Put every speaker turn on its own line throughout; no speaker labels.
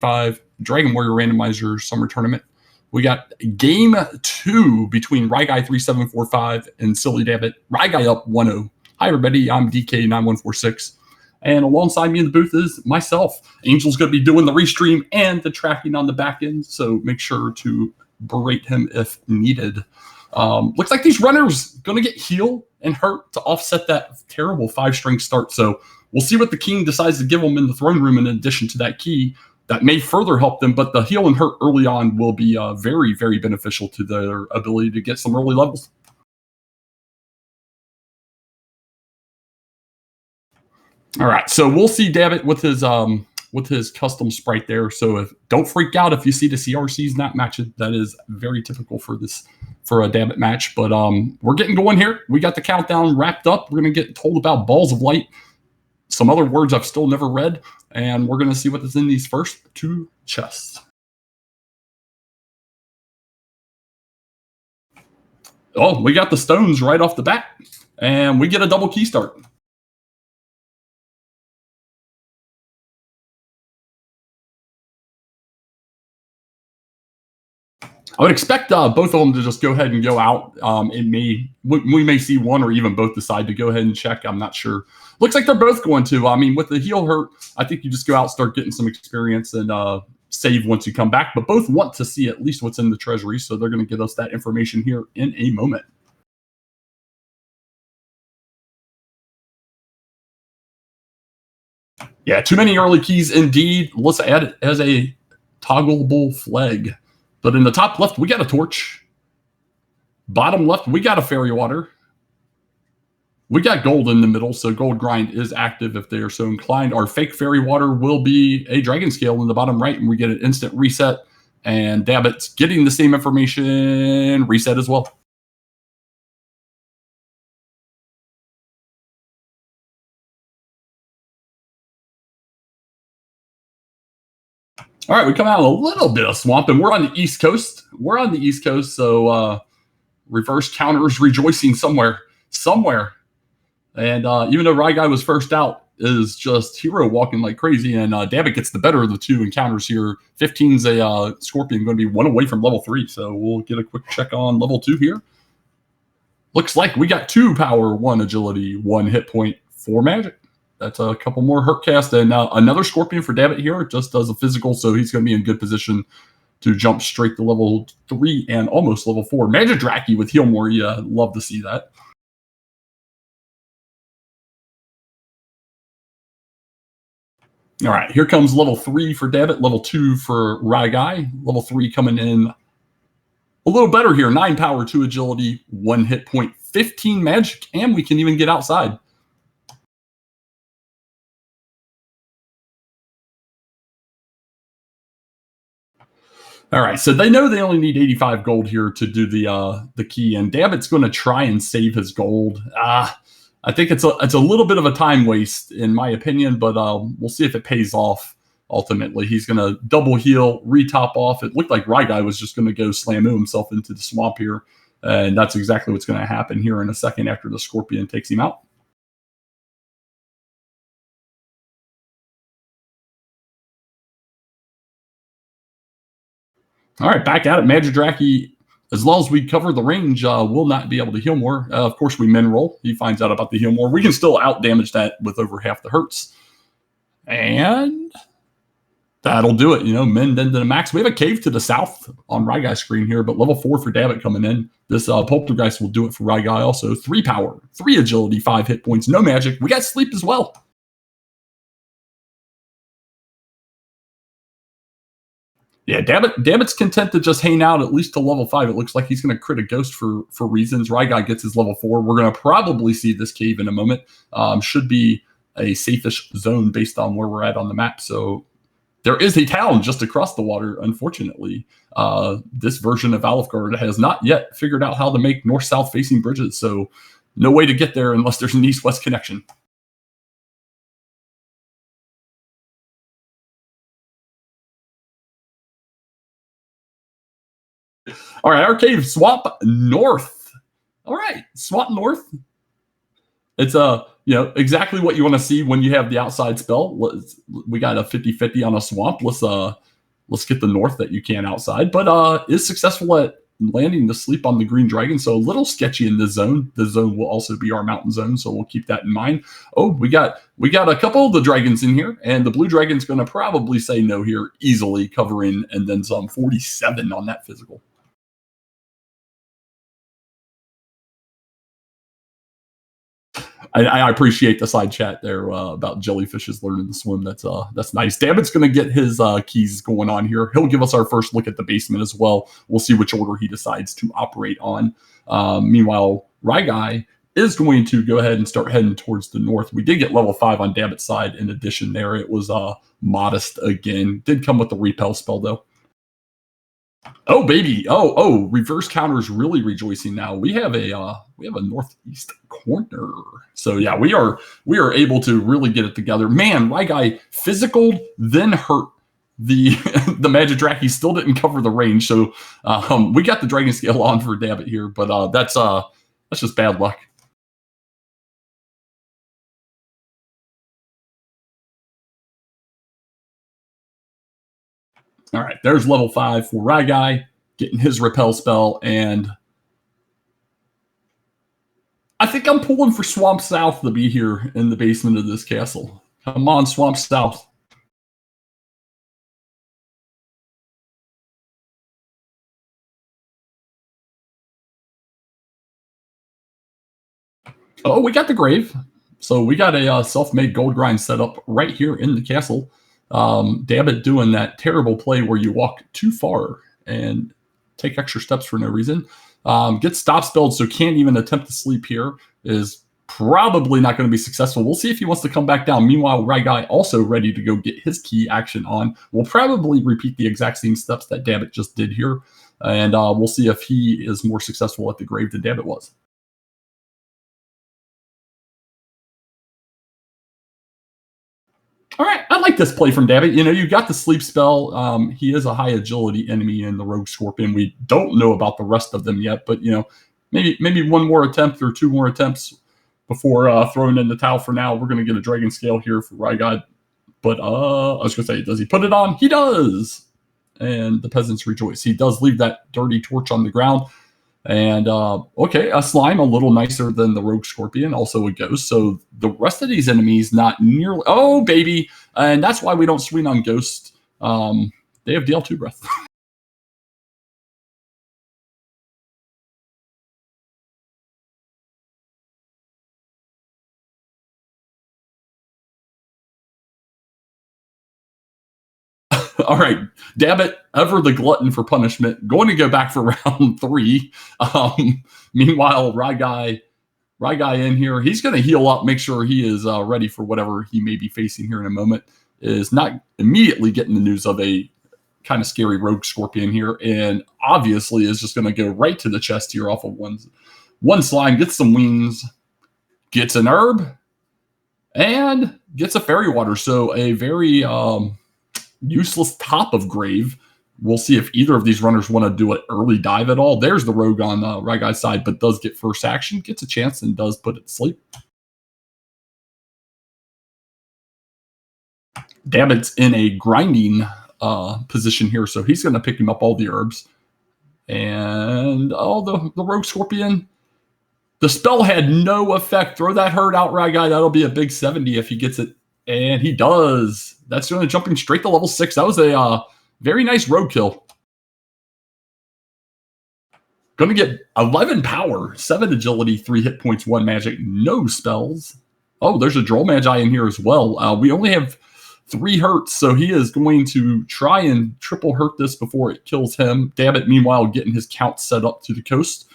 5 Dragon Warrior Randomizer Summer Tournament. We got game 2 between Ryguy 3745 and Silly Dabbit. Ryguy up 1-0. Hi, everybody. I'm DK9146. And alongside me in the booth is myself. Angel's going to be doing the restream and the tracking on the back end, so make sure to berate him if needed. Looks like these runners going to get heal and hurt to offset that terrible 5-string start. So we'll see what the king decides to give them in the throne room in addition to that key. That may further help them, but the heal and hurt early on will be very, very beneficial to their ability to get some early levels. All right, so we'll see Dabbit with his custom sprite there. So don't freak out if you see the CRCs not matching. That is very typical for a Dabbit match. But we're getting going here. We got the countdown wrapped up. We're gonna get told about balls of light, some other words I've still never read, and we're gonna see what is in these first 2 chests. Oh, we got the stones right off the bat, and we get a double key start. I would expect both of them to just go ahead and go out. We may see one or even both decide to go ahead and check. I'm not sure. Looks like they're both going to. I mean, with the heal hurt, I think you just go out, start getting some experience, and save once you come back. But both want to see at least what's in the treasury, so they're going to give us that information here in a moment. Yeah, too many early keys indeed. Let's add it as a toggleable flag. But in the top left, we got a torch. Bottom left, we got a fairy water. We got gold in the middle, so gold grind is active if they are so inclined. Our fake fairy water will be a dragon scale in the bottom right, and we get an instant reset. And Dabbit's getting the same information, reset as well. All right, we come out a little bit of swamp, and we're on the East Coast. So reverse counters rejoicing somewhere. And even though Ryguy was first out, is just hero walking like crazy, and Dabbit gets the better of the 2 encounters here. 15's a Scorpion, going to be 1 away from level 3, so we'll get a quick check on level 2 here. Looks like we got 2 power, 1 agility, 1 hit point, 4 magic. That's a couple more hurt cast, and another Scorpion for Dabbit here. It just does a physical, so he's going to be in good position to jump straight to level 3 and almost level 4. Magidraki with heal more, yeah, love to see that. All right, here comes level 3 for Dabbit, level 2 for Ryguy. Level 3 coming in a little better here. 9 power, 2 agility, 1 hit point, 15 magic, and we can even get outside. All right, so they know they only need 85 gold here to do the key, and Dabbit's going to try and save his gold. I think it's a little bit of a time waste, in my opinion, but we'll see if it pays off ultimately. He's going to double heal, retop off. It looked like Ryguy was just going to go slam himself into the swamp here, and that's exactly what's going to happen here in a second after the Scorpion takes him out. All right, back at it. Magidraki, as long as we cover the range, will not be able to heal more. Of course, we min roll. He finds out about the heal more. We can still out damage that with over half the hurts. And that'll do it. Min into the max. We have a cave to the south on Ryguy's screen here, but level 4 for Dabbit coming in. This Poltergeist will do it for Ryguy also. 3 power, 3 agility, 5 hit points, no magic. We got sleep as well. Yeah, Dabbit's content to just hang out at least to level 5. It looks like he's going to crit a ghost for reasons. Ryguy gets his level 4. We're going to probably see this cave in a moment. Should be a safe-ish zone based on where we're at on the map. So there is a town just across the water, unfortunately. This version of Alfgard has not yet figured out how to make north-south facing bridges. So no way to get there unless there's an east-west connection. All right, our cave, Swamp North. All right, Swamp North. It's exactly what you want to see when you have the outside spell. We got a 50-50 on a swamp. Let's get the north that you can outside, but is successful at landing the sleep on the green dragon. So a little sketchy in this zone. This zone will also be our mountain zone, so we'll keep that in mind. Oh, we got a couple of the dragons in here, and the blue dragon's going to probably say no here easily, covering and then some 47 on that physical. I appreciate the side chat there about jellyfishes learning to swim. That's nice. David's going to get his keys going on here. He'll give us our first look at the basement as well. We'll see which order he decides to operate on. Meanwhile, Ryguy is going to go ahead and start heading towards the north. We did get level 5 on David's side. In addition, there it was modest again. Did come with the repel spell though. Oh baby! Oh! Reverse counters really rejoicing now. We have a northeast corner. So yeah, we are able to really get it together. Man, my guy physical then hurt the the Magidraki. He still didn't cover the range. So we got the Dragon Scale on for Dabbit here, but that's just bad luck. All right, there's level 5 for Ryguy, getting his repel spell, and I think I'm pulling for Swamp South to be here in the basement of this castle. Come on, Swamp South. Oh, we got the grave. So we got a self-made gold grind set up right here in the castle. Dabbit doing that terrible play where you walk too far and take extra steps for no reason. Gets stop spelled, so can't even attempt to sleep here. Is probably not going to be successful. We'll see if he wants to come back down. Meanwhile, Ryguy also ready to go get his key action on. We'll probably repeat the exact same steps that Dabbit just did here. And we'll see if he is more successful at the grave than Dabbit was. All right, I like this play from Dabbit. You got the sleep spell. He is a high agility enemy in the Rogue Scorpion. We don't know about the rest of them yet, but maybe one more attempt or two more attempts before throwing in the towel. For now, we're going to get a Dragon Scale here for Ryguy. But I was going to say, does he put it on? He does. And the peasants rejoice. He does leave that dirty torch on the ground. And okay, a slime, a little nicer than the Rogue Scorpion, also a ghost. So the rest of these enemies, not nearly. Oh, baby. And that's why we don't swing on ghosts. They have DL2 breath. All right, Dabbit, ever the glutton for punishment, going to go back for round 3. Meanwhile, Ryguy in here, he's going to heal up, make sure he is ready for whatever he may be facing here in a moment. Is not immediately getting the news of a kind of scary Rogue Scorpion here, and obviously is just going to go right to the chest here off of one slime, gets some wings, gets an herb, and gets a fairy water. So a very useless top of grave. We'll see if either of these runners want to do an early dive at all. There's the rogue on Ryguy's side, but does get first action, gets a chance, and does put it to sleep. Dabbit's in a grinding position here, so he's going to pick him up all the herbs. And the Rogue Scorpion, the spell had no effect. Throw that herd out, Ryguy. That'll be a big 70 if he gets it. And he does. That's going to jump him straight to level 6. That was a very nice rogue kill. Going to get 11 power, 7 agility, 3 hit points, 1 magic, no spells. Oh, there's a Droll Magi in here as well. We only have 3 hurts, so he is going to try and triple hurt this before it kills him. Dabbit, meanwhile, getting his count set up to the coast.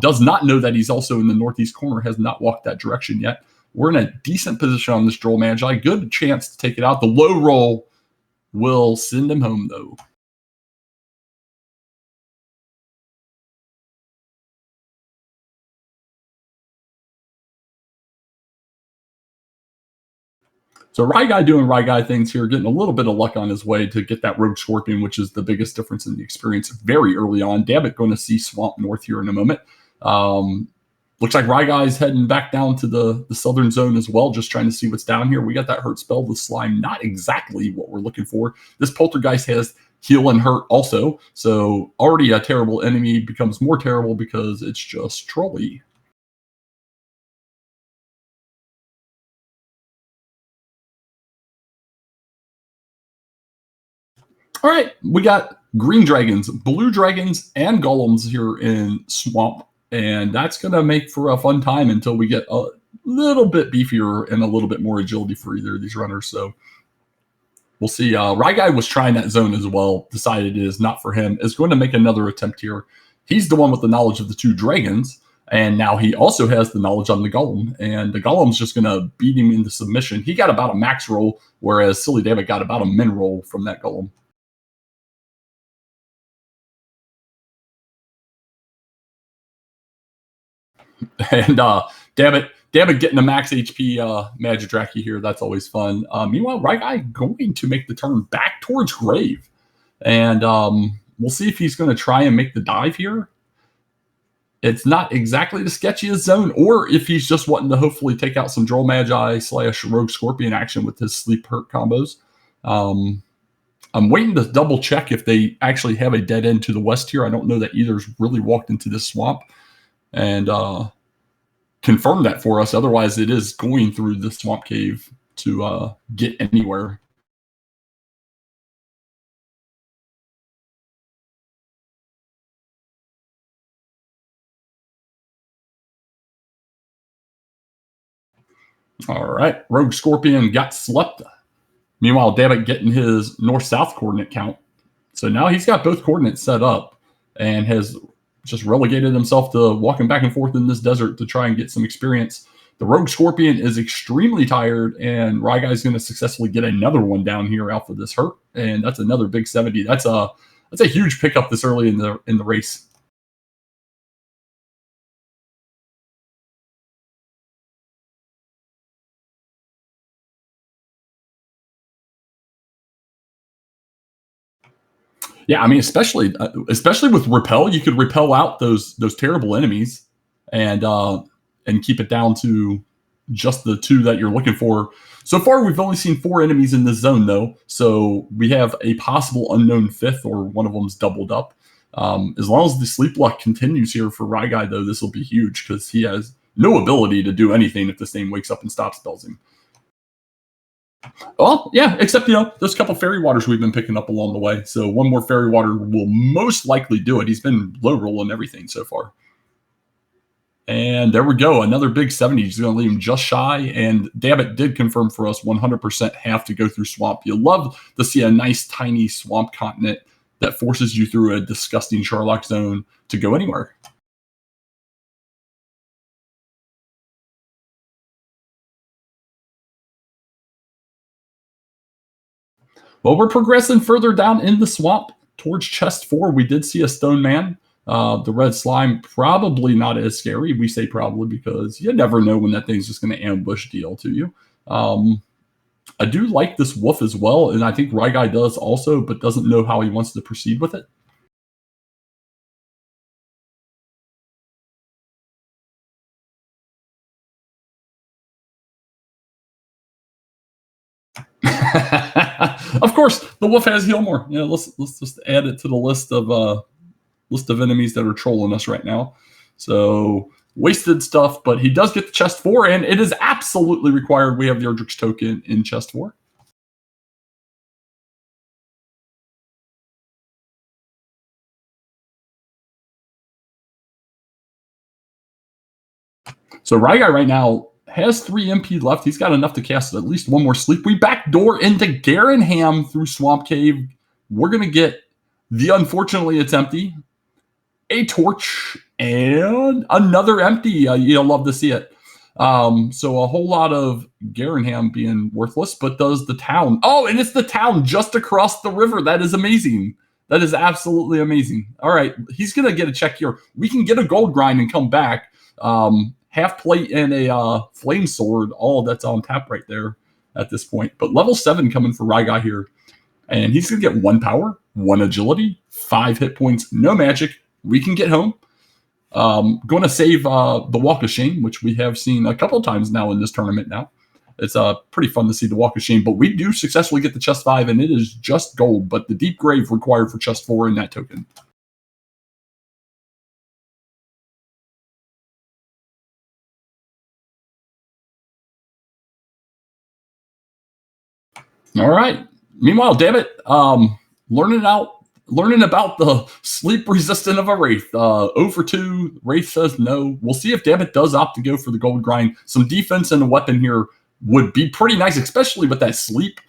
Does not know that he's also in the northeast corner, has not walked that direction yet. We're in a decent position on this Droll Magi. Good chance to take it out. The low roll will send him home, though. So Ryguy doing Ryguy things here, getting a little bit of luck on his way to get that Rogue Scorpion, which is the biggest difference in the experience very early on. Dabbit going to see Swamp North here in a moment. Looks like Ryguy's heading back down to the southern zone as well, just trying to see what's down here. We got that hurt spell, the slime, not exactly what we're looking for. This poltergeist has heal and hurt also, so already a terrible enemy becomes more terrible because it's just trolly. All right, we got green dragons, blue dragons, and golems here in Swamp, and that's going to make for a fun time until we get a little bit beefier and a little bit more agility for either of these runners. So we'll see. Ryguy was trying that zone as well, decided it is not for him, is going to make another attempt here. He's the one with the knowledge of the two dragons, and now he also has the knowledge on the golem, and the golem's just going to beat him into submission. He got about a max roll, whereas Silly David got about a min roll from that golem. And Dammit getting a max HP Magidraki here. That's always fun. Meanwhile, Ryguy going to make the turn back towards Grave. And we'll see if he's going to try and make the dive here. It's not exactly the sketchiest zone, or if he's just wanting to hopefully take out some Droll Magi / Rogue Scorpion action with his sleep hurt combos. I'm waiting to double check if they actually have a dead end to the west here. I don't know that either's really walked into this swamp. And confirm that for us. Otherwise, it is going through the swamp cave to get anywhere. All right. Rogue Scorpion got slept. Meanwhile, Dammit getting his north-south coordinate count. So now he's got both coordinates set up and has just relegated himself to walking back and forth in this desert to try and get some experience. The Rogue Scorpion is extremely tired, and Ryguy's going to successfully get another one down here out for this hurt, and that's another big 70. That's a huge pickup this early in the race. Yeah, I mean, especially with repel, you could repel out those terrible enemies, and keep it down to just the two that you're looking for. So far, we've only seen 4 enemies in this zone, though. So we have a possible unknown 5th, or one of them's doubled up. As long as the sleep luck continues here for Ryguy, though, this will be huge because he has no ability to do anything if this thing wakes up and stop spells him. Well, yeah, except, there's a couple fairy waters we've been picking up along the way. So one more fairy water will most likely do it. He's been low rolling everything so far. And there we go. Another big 70. He's going to leave him just shy. And Dammit did confirm for us 100% have to go through swamp. You love to see a nice, tiny swamp continent that forces you through a disgusting Sherlock zone to go anywhere. Well, we're progressing further down in the swamp towards chest 4. We did see a stone man. The red slime, probably not as scary. We say probably because you never know when that thing's just going to ambush deal to you. I do like this wolf as well, and I think Ryguy does also, but doesn't know how he wants to proceed with it. Of course, the wolf has heal more. Let's just add it to the list of enemies that are trolling us right now. So wasted stuff, but he does get the chest 4, and it is absolutely required we have the Erdrick's token in chest 4. So Ryguy right now has 3 MP left. He's got enough to cast at least one more sleep. We backdoor into Garenham through Swamp Cave. We're going to get the unfortunately it's empty, a torch, and another empty. You'll love to see it. So a whole lot of Garenham being worthless, but does the town. Oh, and it's the town just across the river. That is amazing. That is absolutely amazing. All right, he's going to get a check here. We can get a gold grind and come back. Half plate and a flame sword, all that's on tap right there at this point. But level 7 coming for Ryguy here. And he's going to get 1 power, 1 agility, 5 hit points, no magic. We can get home. Going to save the Walk of Shame, which we have seen a couple times now in this tournament now. It's pretty fun to see the Walk of Shame, but we do successfully get the chest 5, and it is just gold, but the Deep Grave required for chest 4 in that token. All right. Meanwhile, damn it, learning about the sleep resistant of a Wraith. 0 for 2. Wraith says no. We'll see if Dammit does opt to go for the gold grind. Some defense and a weapon here would be pretty nice, especially with that sleep.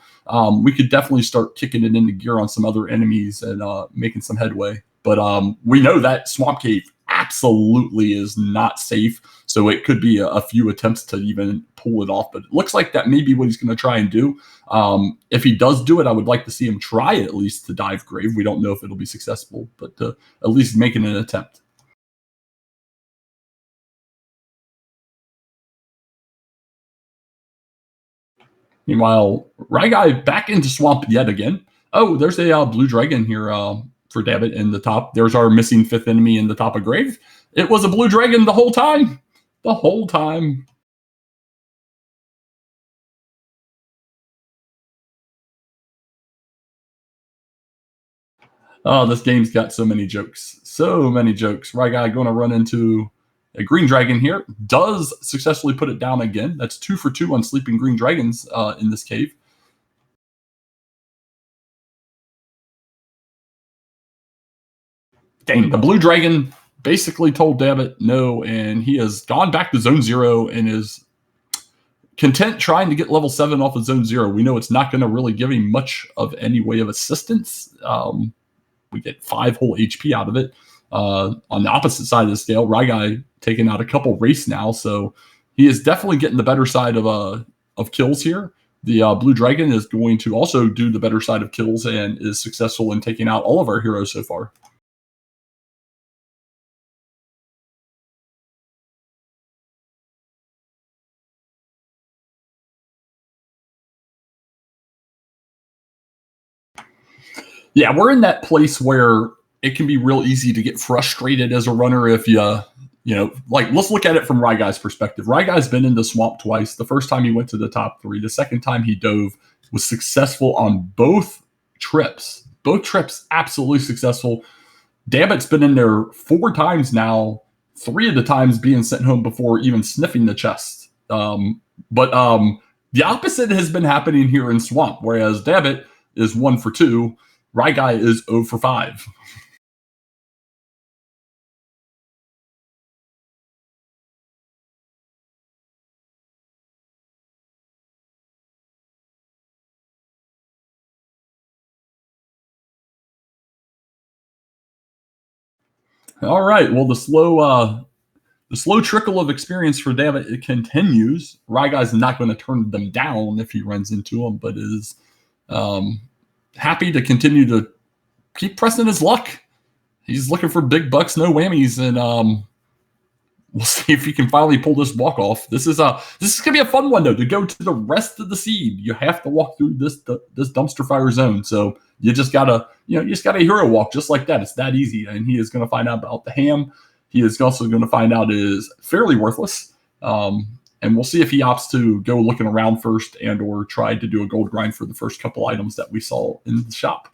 We could definitely start kicking it into gear on some other enemies and making some headway. But we know that Swamp Cave absolutely is not safe. So it could be a few attempts to even pull it off. But it looks like that may be what he's going to try and do. If he does do it, I would like to see him try at least to dive grave. We don't know if it'll be successful, but at least making an attempt. Meanwhile, Ryguy back into Swamp yet again. Oh, there's a blue dragon here for Dabbit in the top. There's our missing 5th enemy in the top of grave. It was a blue dragon the whole time. The whole time. Oh, this game's got so many jokes. So many jokes. Ryguy going to run into a green dragon here. Does successfully put it down again. That's 2 for 2 on sleeping green dragons in this cave. Dang, the blue dragon basically told Dammit no, and he has gone back to zone 0 and is content trying to get level 7 off of zone 0. We know it's not going to really give him much of any way of assistance. We get 5 whole HP out of it. On the opposite side of the scale, Ryguy taking out a couple race now, so he is definitely getting the better side of kills here. The blue dragon is going to also do the better side of kills and is successful in taking out all of our heroes so far. Yeah, we're in that place where it can be real easy to get frustrated as a runner if like let's look at it from Ryguy's perspective. Ryguy's been in the swamp twice. The first time he went to the top 3. The second time he dove was successful on both trips. Both trips absolutely successful. Dammit's been in there 4 times now, 3 of the times being sent home before even sniffing the chest. But the opposite has been happening here in Swamp, whereas Dammit is 1 for 2. Ryguy is 0 for 5. All right. Well, the slow trickle of experience for Dammit, it continues. Ryguy's not going to turn them down if he runs into them, but is happy to continue to keep pressing his luck. He's looking for big bucks, no whammies, and we'll see if he can finally pull this walk off. This is gonna be a fun one though. To go to the rest of the seed, you have to walk through this dumpster fire zone. So you just gotta hero walk just like that. It's that easy. And he is gonna find out about the ham. He is also gonna find out it is fairly worthless. And we'll see if he opts to go looking around first and or try to do a gold grind for the first couple items that we saw in the shop.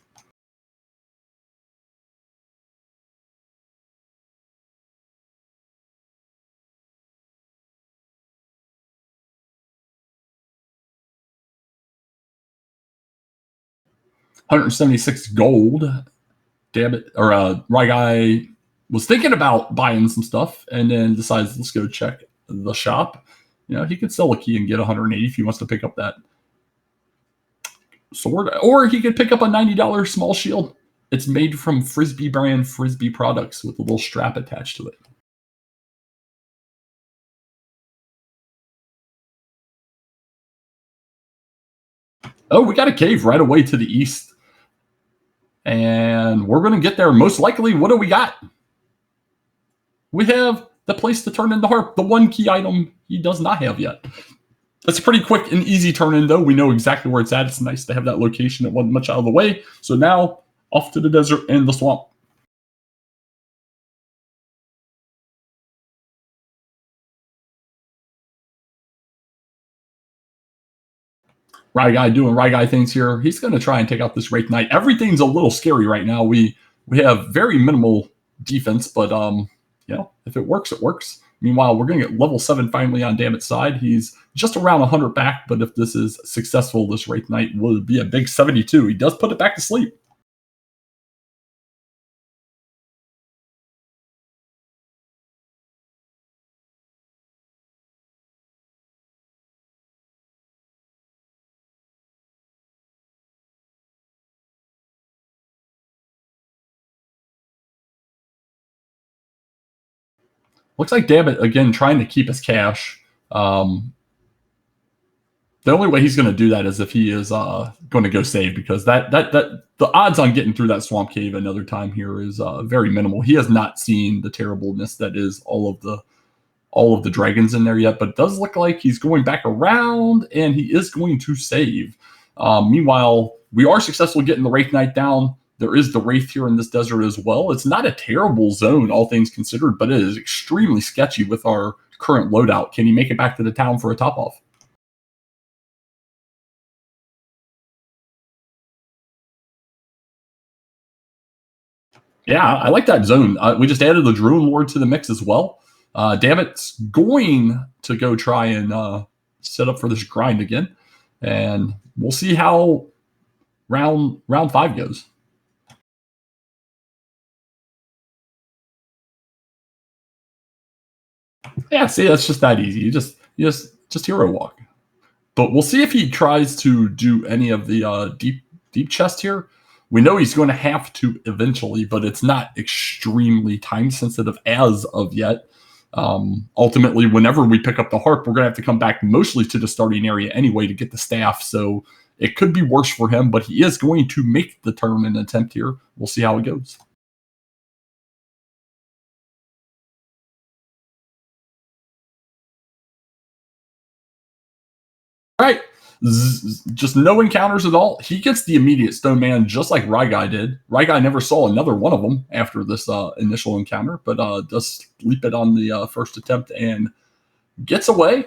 $176 gold. Damn it. Or Ryguy was thinking about buying some stuff and then decides, let's go check the shop. He could sell a key and get 180 if he wants to pick up that sword. Or he could pick up a $90 small shield. It's made from Frisbee brand Frisbee products with a little strap attached to it. Oh, we got a cave right away to the east. And we're going to get there most likely. What do we got? We have the place to turn in the harp, the one key item he does not have yet. That's a pretty quick and easy turn in, though. We know exactly where it's at. It's nice to have that location. It wasn't much out of the way. So now off to the desert and the swamp. Rye Guy doing Rye Guy things here. He's going to try and take out this Wraith Knight. Everything's a little scary right now. We have very minimal defense, but if it works, it works. Meanwhile, we're going to get level 7 finally on Dammit's side. He's just around 100 back, but if this is successful, this Wraith Knight will be a big 72. He does put it back to sleep. Looks like Dammit, again, trying to keep his cash. The only way he's going to do that is if he is going to go save, because that the odds on getting through that swamp cave another time here is very minimal. He has not seen the terribleness that is all of the dragons in there yet, but it does look like he's going back around and he is going to save. Meanwhile, we are successful getting the Wraith Knight down. There is the Wraith here in this desert as well. It's not a terrible zone, all things considered, but it is extremely sketchy with our current loadout. Can he make it back to the town for a top off? Yeah, I like that zone. We just added the Drone Lord to the mix as well. Dammit's going to go try and set up for this grind again, and we'll see how round 5 goes. Yeah, see, that's just that easy. You just hero walk. But we'll see if he tries to do any of the deep chest here. We know he's going to have to eventually, but it's not extremely time sensitive as of yet. Ultimately, whenever we pick up the harp, we're going to have to come back mostly to the starting area anyway to get the staff. So it could be worse for him, but he is going to make the turn and attempt here. We'll see how it goes. All right. Just no encounters at all. He gets the immediate Stone Man just like Ryguy did. Ryguy never saw another one of them after this initial encounter, but does leap it on the first attempt and gets away.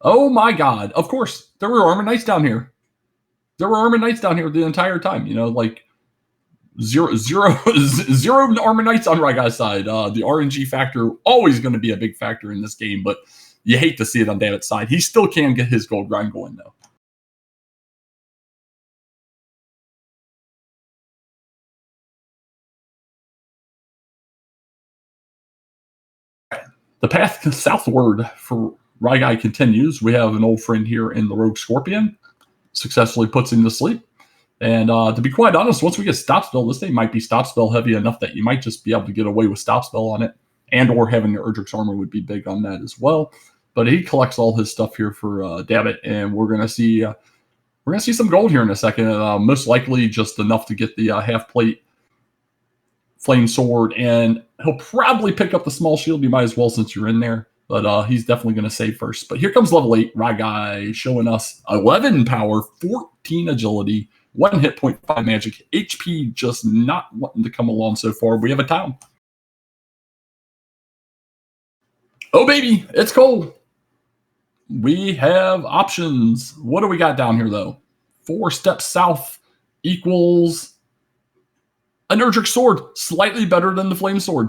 Oh my God. Of course, there were Armor Knights down here. There were Armor Knights down here the entire time. Like zero Armor Knights on Ryguy's side. The RNG factor always going to be a big factor in this game, but you hate to see it on David's side. He still can get his gold grind going, though. The path southward for Ryguy continues. We have an old friend here in the Rogue Scorpion. Successfully puts him to sleep. And to be quite honest, once we get stop spell, this thing might be stop spell heavy enough that you might just be able to get away with stop spell on it, and or having your Erdrick's armor would be big on that as well. But he collects all his stuff here for Dabbit, and we're gonna see some gold here in a second. Most likely just enough to get the half plate flame sword, and he'll probably pick up the small shield. You might as well since you're in there. But he's definitely going to save first. But here comes level 8, Ryguy, showing us 11 power, 14 agility, 1 hit point, 5 magic. HP just not wanting to come along so far. We have a town. Oh, baby, it's cold. We have options. What do we got down here, though? 4 steps south equals an Erdrick sword, slightly better than the flame sword.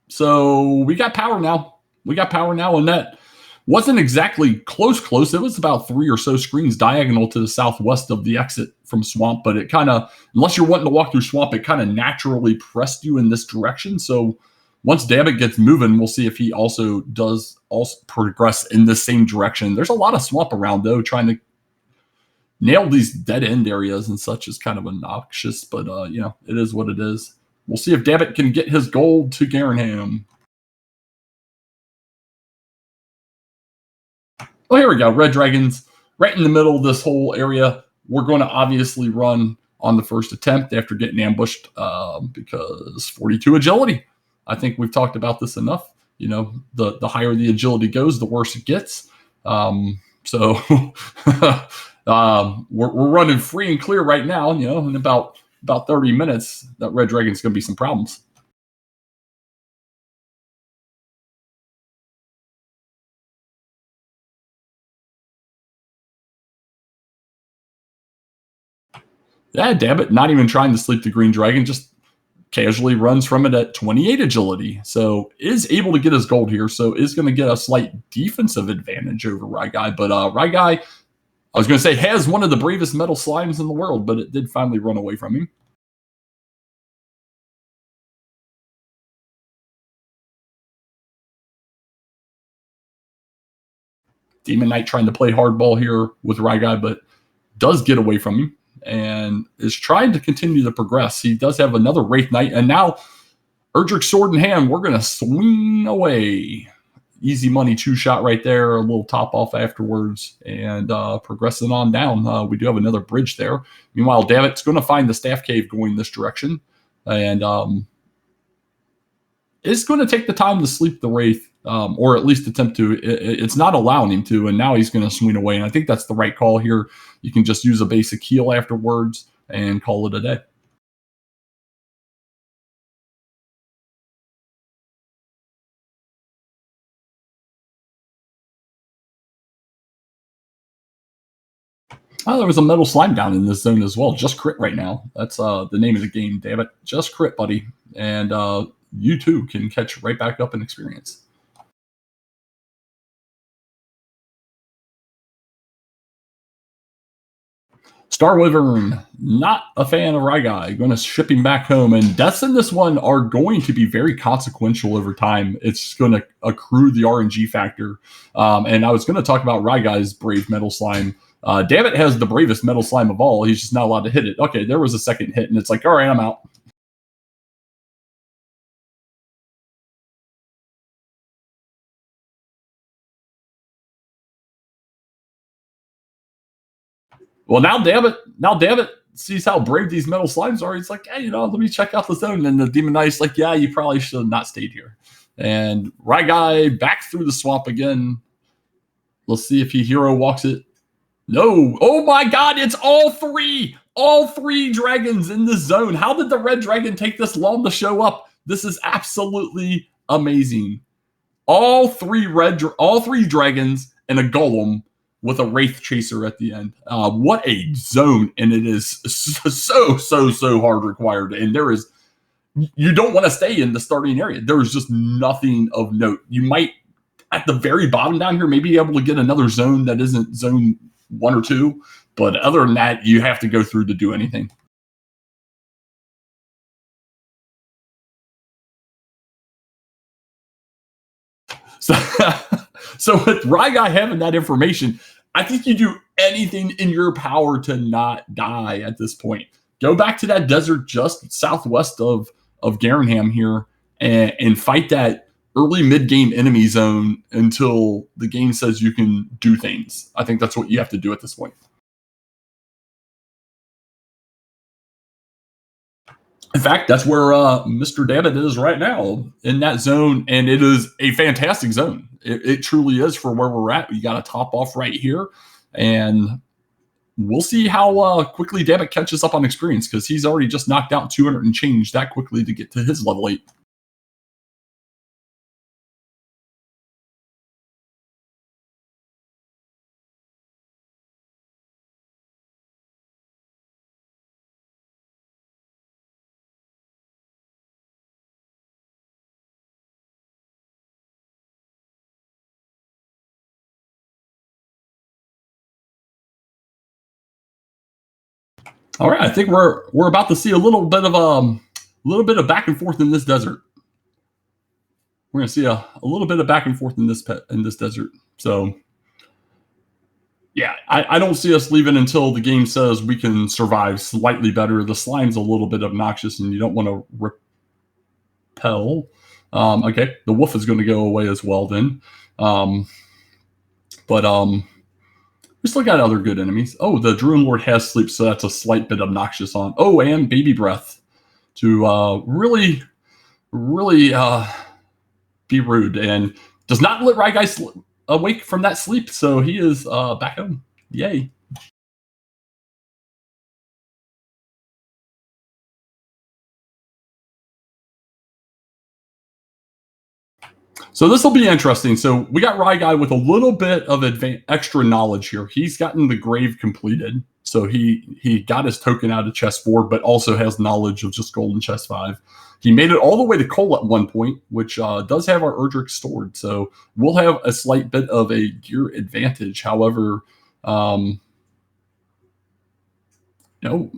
So we got power now. And that wasn't exactly close. It was about 3 or so screens diagonal to the southwest of the exit from Swamp, but it kind of, unless you're wanting to walk through Swamp, it kind of naturally pressed you in this direction. So once Dammit gets moving, we'll see if he also does progress in the same direction. There's a lot of Swamp around, though. Trying to nail these dead end areas and such is kind of obnoxious, but it is what it is. We'll see if Dammit can get his gold to Garenham. Oh, here we go. Red Dragons right in the middle of this whole area. We're going to obviously run on the first attempt after getting ambushed because 42 agility. I think we've talked about this enough. The higher the agility goes, the worse it gets. So we're running free and clear right now. In about 30 minutes, that Red Dragon's going to be some problems. Yeah, damn it. Not even trying to sleep the green dragon, just casually runs from it at 28 agility. So is able to get his gold here. So is going to get a slight defensive advantage over Raigai. But Raigai, I was going to say, has one of the bravest metal slimes in the world, but it did finally run away from him. Demon Knight trying to play hardball here with Raigai, but does get away from him and is trying to continue to progress. He does have another Wraith Knight, and now Erdrick sword in hand, we're going to swing away. Easy money two-shot right there, a little top off afterwards, and progressing on down. We do have another bridge there. Meanwhile, David's going to find the staff cave going this direction, and is going to take the time to sleep the Wraith, or at least attempt to. It's not allowing him to, and now he's going to swing away, and I think that's the right call here. You can just use a basic heal afterwards and call it a day. Oh, there was a metal slime down in this zone as well. Just crit right now. That's the name of the game, damn it. Just crit, buddy. And you too can catch right back up in experience. Star Wyvern, not a fan of Raigai. Going to ship him back home. And deaths in this one are going to be very consequential over time. It's going to accrue the RNG factor. And I was going to talk about Raigai's brave metal slime. Dammit has the bravest metal slime of all. He's just not allowed to hit it. Okay, there was a second hit, and it's like, all right, I'm out. Well, now Dammit sees how brave these metal slimes are. He's like, hey, let me check out the zone. And the Demon Knight's like, yeah, you probably should have not stayed here. And Raigai back through the swamp again. Let's see if he hero walks it. No. Oh my God, it's all three. All three dragons in this zone. How did the red dragon take this long to show up? This is absolutely amazing. All three dragons and a golem with a wraith chaser at the end. What a zone, and it is so hard required. And you don't want to stay in the starting area. There is just nothing of note. You might at the very bottom down here maybe be able to get another zone that isn't zone 1 or 2, but other than that, you have to go through to do anything. So, so with Raigai having that information, I think you do anything in your power to not die at this point. Go back to that desert just southwest of Garenham here and fight that early mid game enemy zone until the game says you can do things. I think that's what you have to do at this point. In fact, that's where Mr. Dammit is right now in that zone, and it is a fantastic zone. It truly is for where we're at. You got a top off right here, and we'll see how quickly Dammit catches up on experience because he's already just knocked out 200 and change that quickly to get to his level 8. All right, I think we're about to see a little bit of back and forth in this desert. We're going to see a little bit of back and forth in this desert. So yeah, I don't see us leaving until the game says we can survive slightly better. The slime's a little bit obnoxious, and you don't want to repel. Okay, the wolf is going to go away as well then. But just look at other good enemies. Oh, the Druid Lord has sleep, so that's a slight bit obnoxious on. Oh, and baby breath to really be rude and does not let Raigai awake from that sleep, so he is back home. Yay. So this will be interesting. So we got Rye Guy with a little bit of extra knowledge here. He's gotten the grave completed. So he got his token out of chest 4, but also has knowledge of just gold in chest 5. He made it all the way to Cole at one point, which does have our Erdrick stored. So we'll have a slight bit of a gear advantage. However, you know,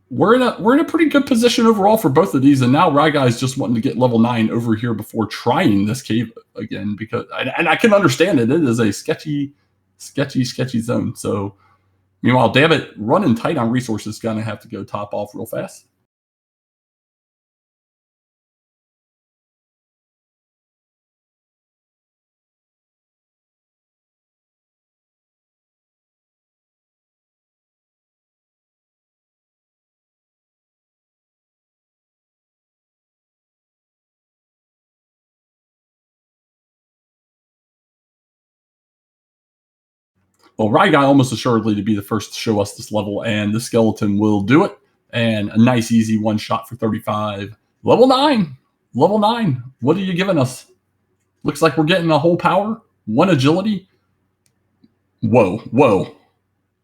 we're in a pretty good position overall for both of these. And now Rye Guy's just wanting to get level 9 over here before trying this cave again, because and I can understand it. It is a sketchy zone. So meanwhile, Dammit running tight on resources, gonna have to go top off real fast. Well, Rye Guy almost assuredly to be the first to show us this level, and the skeleton will do it. And a nice, easy one shot for 35. Level 9. Level 9. What are you giving us? Looks like we're getting a whole power, 1 agility. Whoa.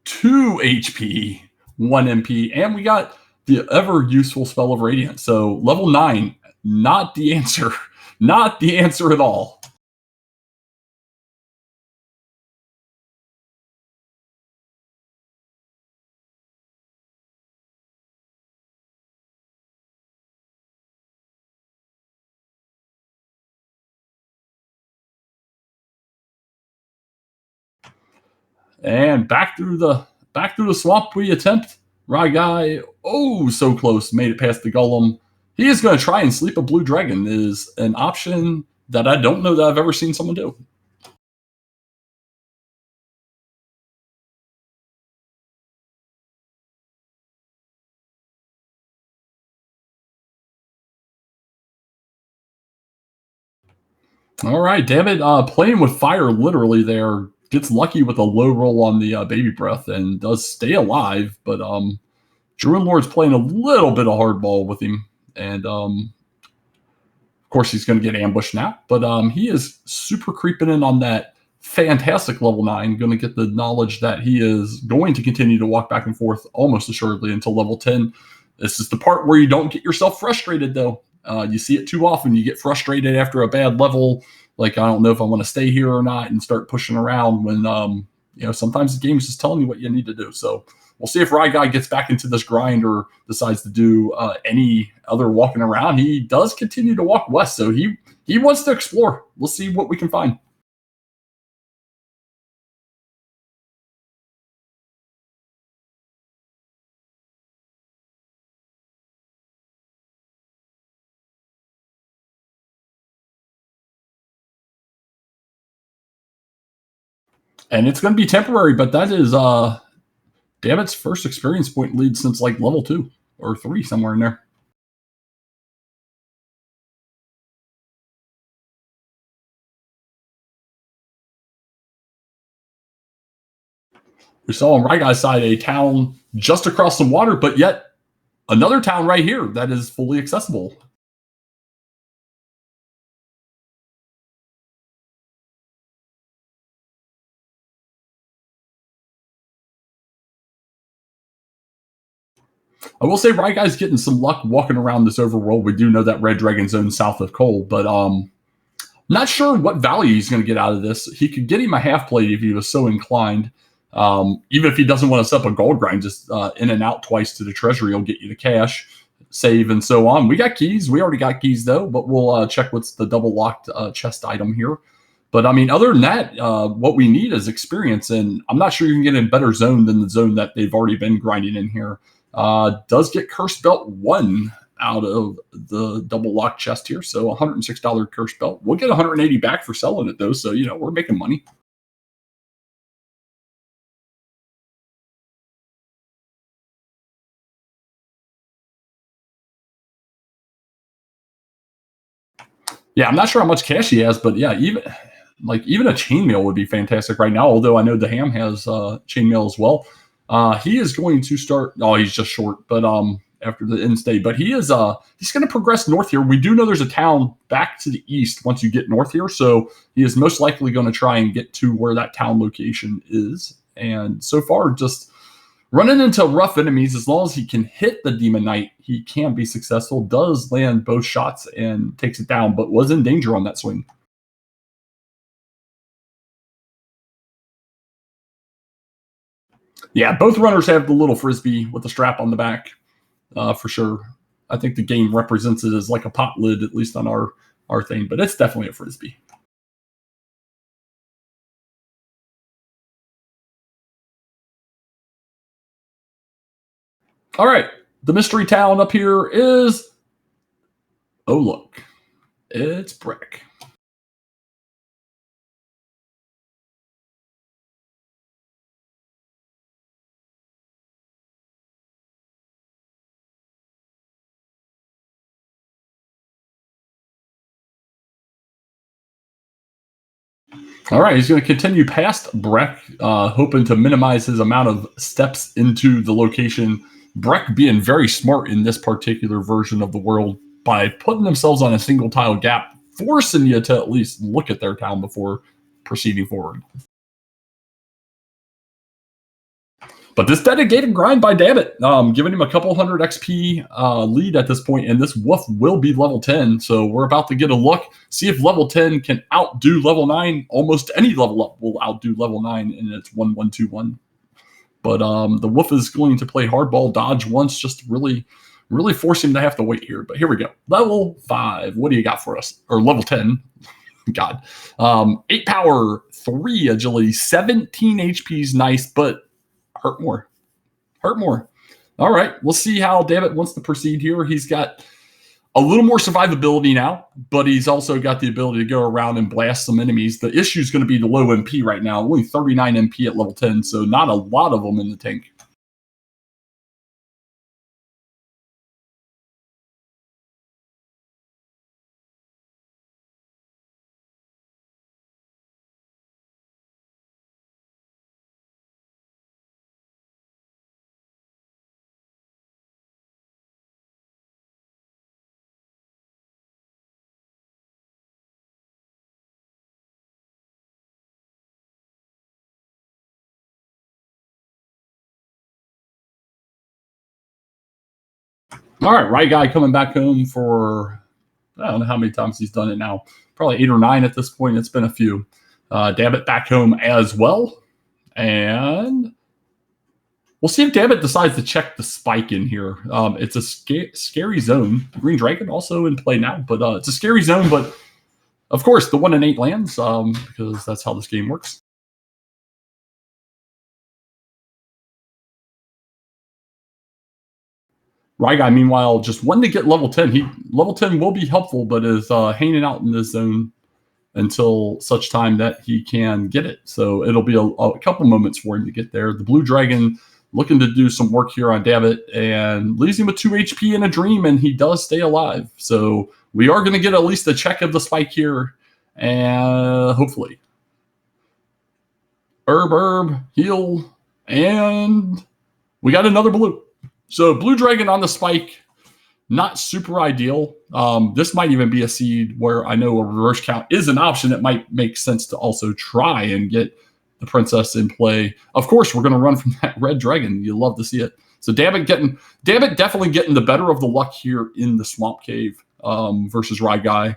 2 HP, 1 MP, and we got the ever useful spell of Radiance. So level 9, not the answer. Not the answer at all. And back through the swamp we attempt. Rye Guy, oh, so close, made it past the golem. He is going to try and sleep a blue dragon. Is an option that I don't know that I've ever seen someone do. All right, damn it. Playing with fire literally there. Gets lucky with a low roll on the baby breath and does stay alive. But Druid Lord's playing a little bit of hardball with him. And of course, he's going to get ambushed now. But he is super creeping in on that fantastic level 9. Going to get the knowledge that he is going to continue to walk back and forth almost assuredly until level 10. This is the part where you don't get yourself frustrated, though. You see it too often. You get frustrated after a bad level. Like, I don't know if I want to stay here or not, and start pushing around when, sometimes the game is just telling you what you need to do. So we'll see if Rye Guy gets back into this grind or decides to do any other walking around. He does continue to walk west, so he wants to explore. We'll see what we can find. And it's going to be temporary, but that is Dammit's first experience point lead since like level 2 or 3, somewhere in there. We saw on Rye Guy's side a town just across some water, but yet another town right here that is fully accessible. I will say Rye Guy's getting some luck walking around this overworld. We do know that Red Dragon Zone south of Cole, but not sure what value he's going to get out of this. He could get him a half plate if he was so inclined. Even if he doesn't want to set up a gold grind, just in and out twice to the treasury will get you the cash, save, and so on. We got keys. We already got keys, though, but we'll check what's the double locked chest item here. But, I mean, other than that, what we need is experience, and I'm not sure you can get in a better zone than the zone that they've already been grinding in here. Does get Curse Belt 1 out of the double lock chest here, so $106 Curse Belt. We'll get 180 back for selling it, though, so, we're making money. Yeah, I'm not sure how much cash he has, but yeah, even a chainmail would be fantastic right now. Although I know the Ham has chainmail as well. He is going to start. Oh, he's just short, but after the end state. But he is he's going to progress north here. We do know there's a town back to the east once you get north here, so he is most likely going to try and get to where that town location is. And so far, just running into rough enemies, as long as he can hit the Demon Knight, he can be successful. Does land both shots and takes it down, but was in danger on that swing. Yeah, both runners have the little frisbee with the strap on the back, for sure. I think the game represents it as like a pot lid, at least on our thing, but it's definitely a frisbee. All right, the mystery town up here is, oh look, it's brick. All right, he's going to continue past Breck, hoping to minimize his amount of steps into the location. Breck being very smart in this particular version of the world by putting themselves on a single tile gap, forcing you to at least look at their town before proceeding forward. But this dedicated grind by Dammit, giving him a couple hundred XP lead at this point, and this wolf will be level 10. So we're about to get a look, see if level 10 can outdo level 9. Almost any level up will outdo level 9, and it's 1-1-2-1. But the wolf is going to play hardball, dodge once, just really, really force him to have to wait here. But here we go. Level 5. What do you got for us? Or level 10. God. 8 power, 3 agility, 17 HP is nice, but hurt more. Hurt more. All right. We'll see how Dammit wants to proceed here. He's got a little more survivability now, but he's also got the ability to go around and blast some enemies. The issue is going to be the low MP right now. Only 39 MP at level 10, so not a lot of them in the tank. All right, right guy coming back home for, I don't know how many times he's done it now. Probably 8 or 9 at this point. It's been a few. Dammit back home as well. And we'll see if Dammit decides to check the spike in here. It's a scary zone. Green Dragon also in play now, but it's a scary zone. But of course, the 1 and 8 lands because that's how this game works. Ryguy, meanwhile, just wanting to get level 10. Level 10 will be helpful, but is hanging out in this zone until such time that he can get it. So it'll be a couple moments for him to get there. The Blue Dragon looking to do some work here on Dammit and leaves him with 2 HP in a dream, and he does stay alive. So we are going to get at least a check of the spike here, and hopefully. Herb, heal, and we got another blue. So Blue Dragon on the spike, not super ideal. This might even be a seed where I know a reverse count is an option. It might make sense to also try and get the princess in play. Of course, we're going to run from that red dragon. You love to see it. So Dammit definitely getting the better of the luck here in the swamp cave versus Ryguy.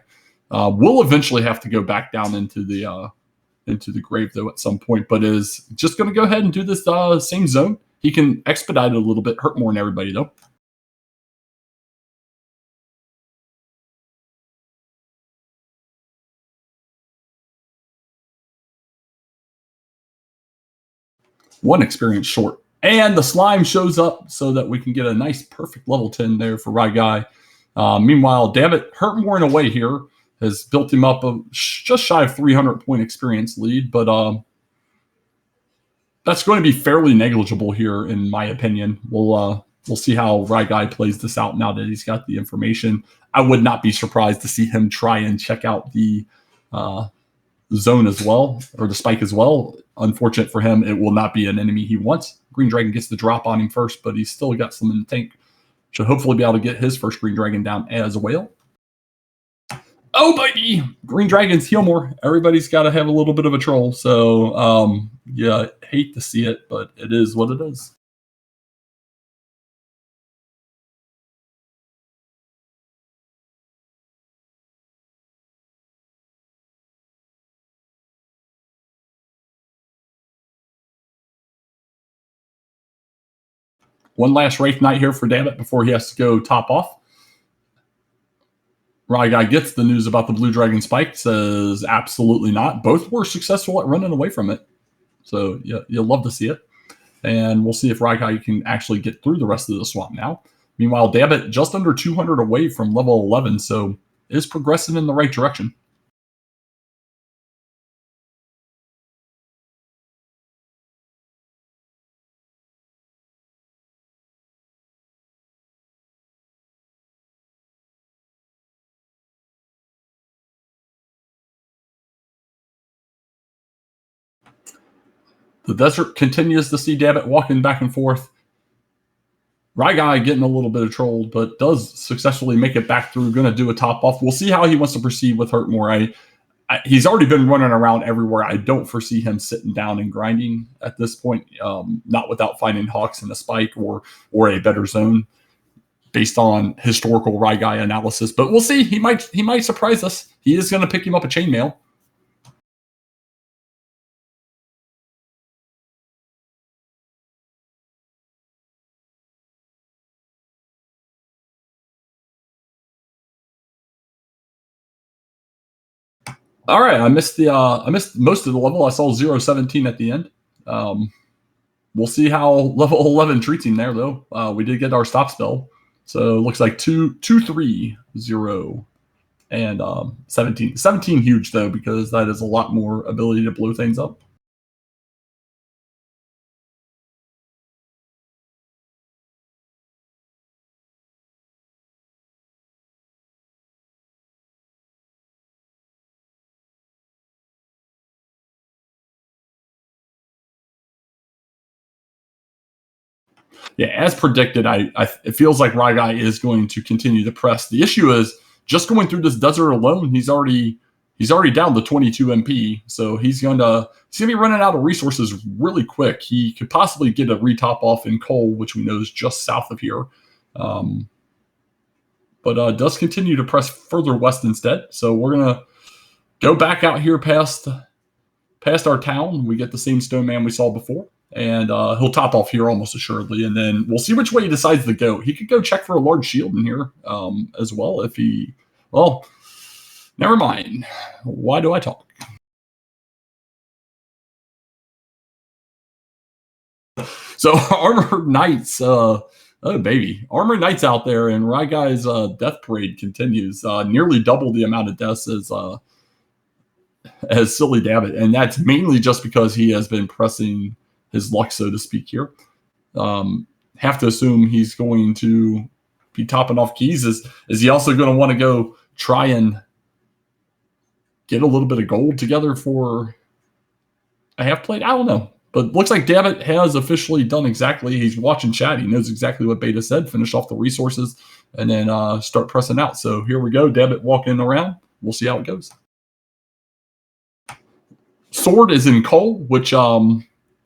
We'll eventually have to go back down into the grave though at some point, but is just going to go ahead and do this same zone. He can expedite it a little bit, hurt more than everybody though. One experience short. And the slime shows up so that we can get a nice, perfect level 10 there for Ryguy. Meanwhile, Dammit hurt more in a way here. Has built him up just shy of 300-point experience lead, but that's going to be fairly negligible here, in my opinion. We'll see how Ryguy plays this out now that he's got the information. I would not be surprised to see him try and check out the zone as well, or the spike as well. Unfortunate for him, it will not be an enemy he wants. Green Dragon gets the drop on him first, but he's still got some in the tank. Should hopefully be able to get his first green dragon down as well. Oh, baby! Green dragons heal more. Everybody's got to have a little bit of a troll. So, yeah, hate to see it, but it is what it is. One last Wraith Knight here for Dammit before he has to go top off. Guy gets the news about the Blue Dragon Spike, says absolutely not. Both were successful at running away from it. So yeah, you'll love to see it. And we'll see if Guy can actually get through the rest of the swamp now. Meanwhile, Dabbit just under 200 away from level 11, so is progressing in the right direction. The desert continues to see Dabbit walking back and forth. Guy getting a little bit of trolled, but does successfully make it back through. Going to do a top off. We'll see how he wants to proceed with Hurtmore. He's already been running around everywhere. I don't foresee him sitting down and grinding at this point, not without finding Hawks in a spike or a better zone based on historical Guy analysis. But we'll see. He might surprise us. He is going to pick him up a chainmail. All right, I missed most of the level. I saw 0-17 at the end. We'll see how level 11 treats him there, though. We did get our stop spell, so it looks like 2-3-0 and 17. 17 huge though, because that is a lot more ability to blow things up. Yeah, as predicted, it feels like Guy is going to continue to press. The issue is just going through this desert alone. He's already down to 22 MP, so he's gonna be running out of resources really quick. He could possibly get a retop off in Cole, which we know is just south of here, but does continue to press further west instead. So we're gonna go back out here past our town. We get the same stone man we saw before. And he'll top off here almost assuredly. And then we'll see which way he decides to go. He could go check for a large shield in here as well if he... Well, never mind. Why do I talk? So Armored Knights... oh, baby. Armored Knights out there, and Guy's death parade continues. Nearly double the amount of deaths as Silly Dabbit. And that's mainly just because he has been pressing his luck, so to speak, here. Have to assume he's going to be topping off keys. Is he also going to want to go try and get a little bit of gold together for a half plate? I don't know. But looks like Dabbit has officially done exactly. He's watching chat. He knows exactly what Beta said. Finish off the resources and then start pressing out. So here we go. Dabbit walking around. We'll see how it goes. Sword is in Cole, which...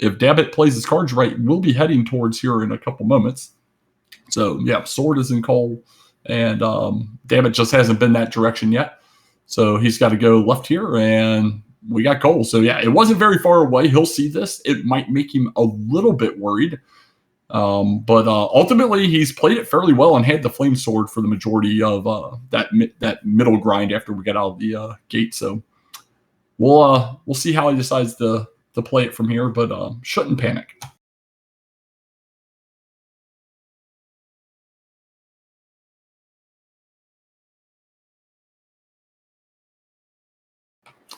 if Dabbit plays his cards right, we'll be heading towards here in a couple moments. So, yeah, Sword is in Cole, and Dabbit just hasn't been that direction yet. So he's got to go left here, and we got Cole. So, yeah, it wasn't very far away. He'll see this. It might make him a little bit worried. But ultimately, he's played it fairly well and had the Flame Sword for the majority of that middle grind after we got out of the gate. So we'll see how he decides to play it from here, but shouldn't panic.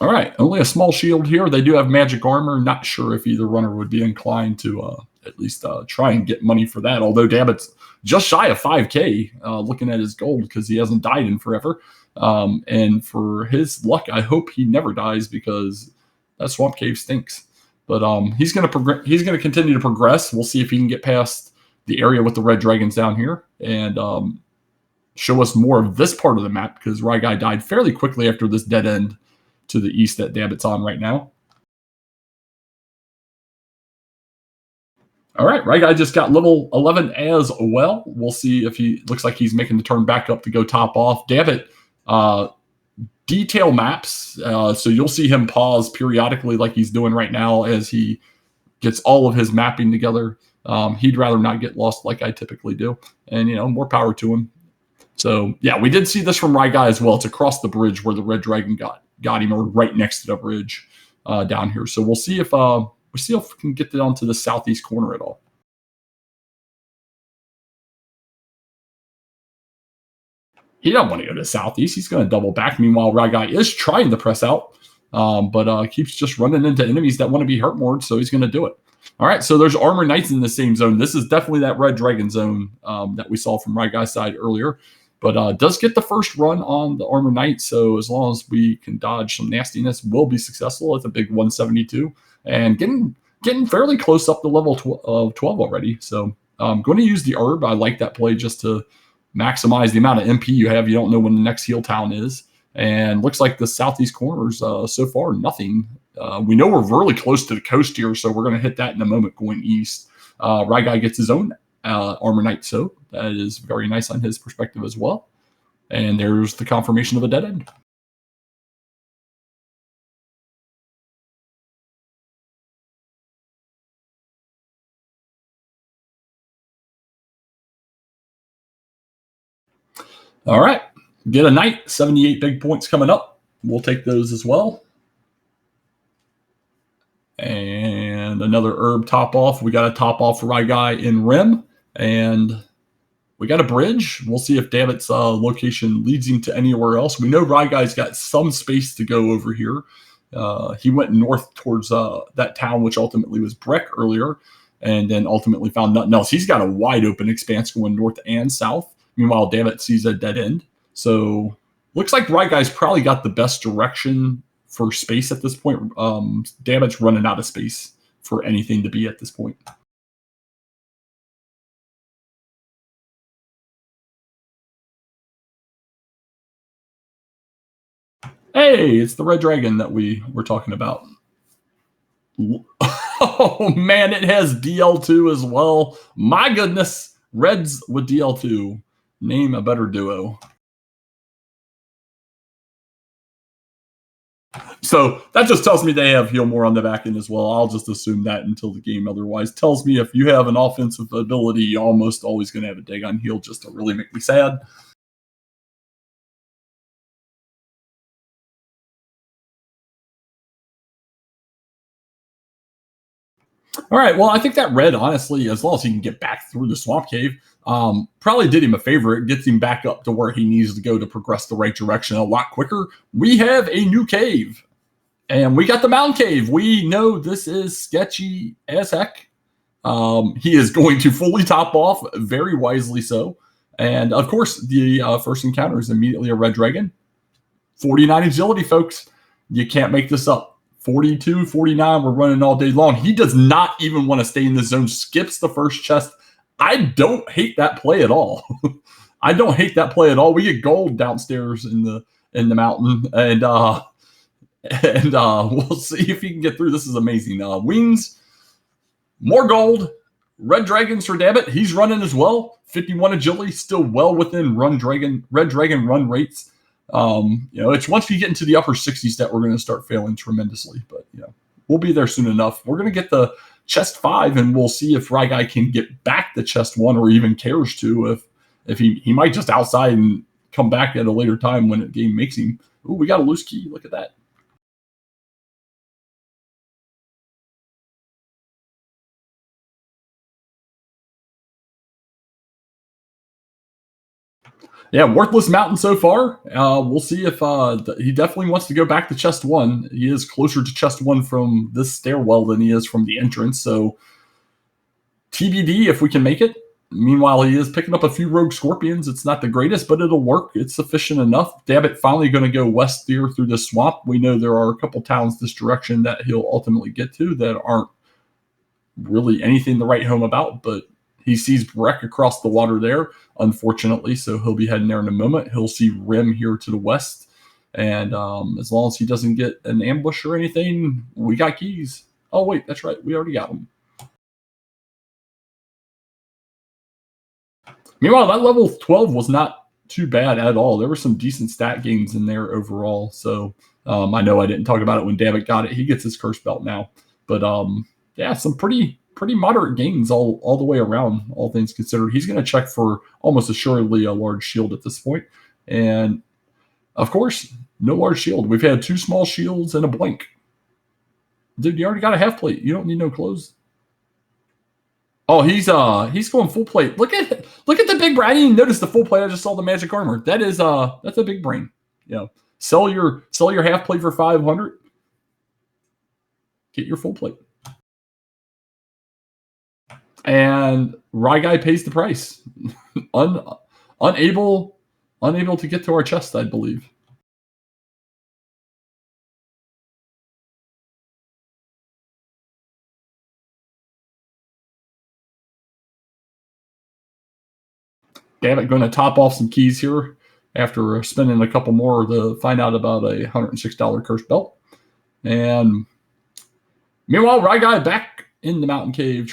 All right, only a small shield here. They do have magic armor. Not sure if either runner would be inclined to at least try and get money for that, although Dabbit's just shy of 5K looking at his gold because he hasn't died in forever. And for his luck, I hope he never dies because that swamp cave stinks. But he's going to continue to progress. We'll see if he can get past the area with the red dragons down here and show us more of this part of the map because Ryguy died fairly quickly after this dead end to the east that Dabbit's on right now. All right, Ryguy just got level 11 as well. We'll see if he looks like he's making the turn back up to go top off. Dabbit, detail maps, so you'll see him pause periodically like he's doing right now as he gets all of his mapping together. He'd rather not get lost like I typically do, and more power to him. So yeah, we did see this from Ryguy as well. It's across the bridge where the red dragon got him, or right next to the bridge down here. So we'll see if we can get down to the southeast corner at all. He doesn't want to go to the southeast. He's going to double back. Meanwhile, Ryguy is trying to press out, but keeps just running into enemies that want to be hurt more, so he's going to do it. All right, so there's Armor Knights in the same zone. This is definitely that red dragon zone that we saw from Ryguy's side earlier, but does get the first run on the Armor Knight, so as long as we can dodge some nastiness, we'll be successful. It's a big 172, and getting fairly close up to level 12 already. So I'm going to use the herb. I like that play just to maximize the amount of MP you have. You don't know when the next heal town is. And looks like the southeast corners, so far, nothing. We know we're really close to the coast here, so we're going to hit that in a moment going east. Ryguy gets his own Armor Knight, so that is very nice on his perspective as well. And there's the confirmation of a dead end. All right. Get a knight, 78 big points coming up. We'll take those as well. And another herb top off. We got a top off for Ryguy in Rim. And we got a bridge. We'll see if Dabbit's location leads him to anywhere else. We know Ryguy's got some space to go over here. He went north towards that town, which ultimately was Breck earlier, and then ultimately found nothing else. He's got a wide open expanse going north and south. Meanwhile, Dabbit sees a dead end. So looks like Ryguy's probably got the best direction for space at this point. Dabbit's running out of space for anything to be at this point. Hey, it's the red dragon that we were talking about. Oh, man, it has DL2 as well. My goodness. Reds with DL2. Name a better duo. So that just tells me they have heal more on the back end as well. I'll just assume that until the game otherwise tells me if you have an offensive ability, you're almost always going to have a Dagon heal just to really make me sad. All right, well, I think that red, honestly, as long as he can get back through the swamp cave, probably did him a favor. It gets him back up to where he needs to go to progress the right direction a lot quicker. We have a new cave, and we got the mountain cave. We know this is sketchy as heck. He is going to fully top off, very wisely so. And, of course, the first encounter is immediately a red dragon. 49 agility, folks. You can't make this up. 42, 49, we're running all day long. He does not even want to stay in the zone, skips the first chest. I don't hate that play at all. I don't hate that play at all. We get gold downstairs in the mountain, and we'll see if he can get through. This is amazing. Wings, more gold, red dragons for Dabbit. He's running as well. 51 agility, still well within red dragon run rates. It's once we get into the upper 60s that we're going to start failing tremendously, but we'll be there soon enough. We're going to get the chest 5, and we'll see if Ryguy can get back the chest 1 or even cares to. If he might just outside and come back at a later time when the game makes him. Ooh, we got a loose key. Look at that. Yeah, worthless mountain so far. We'll see if he definitely wants to go back to chest 1. He is closer to chest 1 from this stairwell than he is from the entrance. So TBD if we can make it. Meanwhile, he is picking up a few rogue scorpions. It's not the greatest, but it'll work. It's sufficient enough. Dabbit finally going to go west here through the swamp. We know there are a couple towns this direction that he'll ultimately get to that aren't really anything to write home about, but He sees Breck across the water there, unfortunately, so he'll be heading there in a moment. He'll see Rim here to the west, and as long as he doesn't get an ambush or anything, we got keys. Oh, wait, that's right. We already got them. Meanwhile, that level 12 was not too bad at all. There were some decent stat gains in there overall. So I know I didn't talk about it when Davitt got it. He gets his curse belt now. But yeah, some pretty moderate gains all the way around, all things considered. He's going to check for almost assuredly a large shield at this point. And of course, no large shield. We've had 2 small shields and a blink. Dude, you already got a half plate. You don't need no clothes. Oh, he's going full plate. Look at the big brain. I didn't even notice the full plate. I just saw the magic armor. That's a big brain. You know, sell your half plate for 500. Get your full plate. And Rye Guy pays the price. Unable to get to our chest, I believe. Damn it, going to top off some keys here after spending a couple more to find out about a $106 curse belt. And meanwhile, Rye Guy back in the mountain cave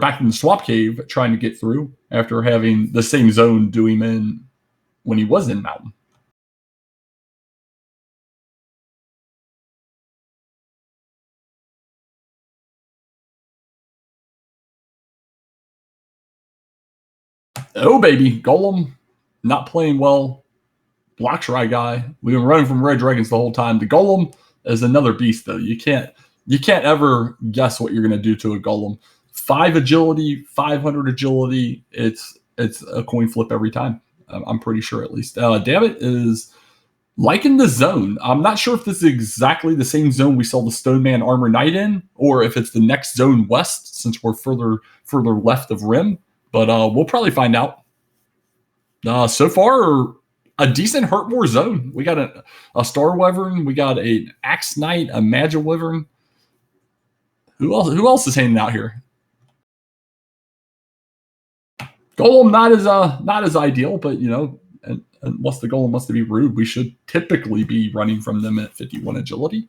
back in the swamp cave trying to get through after having the same zone do him in when he was in mountain. Oh, baby. Golem not playing well. Blocks Rye Guy. We've been running from red dragons the whole time. The Golem is another beast, though. You can't ever guess what you're going to do to a Golem. 5 agility, 500 agility. It's a coin flip every time. I'm pretty sure, at least. Davitt is liking the zone. I'm not sure if this is exactly the same zone we saw the Stoneman Armor Knight in, or if it's the next zone west, since we're further left of Rim. But we'll probably find out. So far, a decent Hurtmore zone. We got a Star Wyvern. We got an Axe Knight, a Magi Wyvern. Who else is hanging out here? Golem not as ideal, but you know, unless the Golem wants to be rude, we should typically be running from them at 51 agility.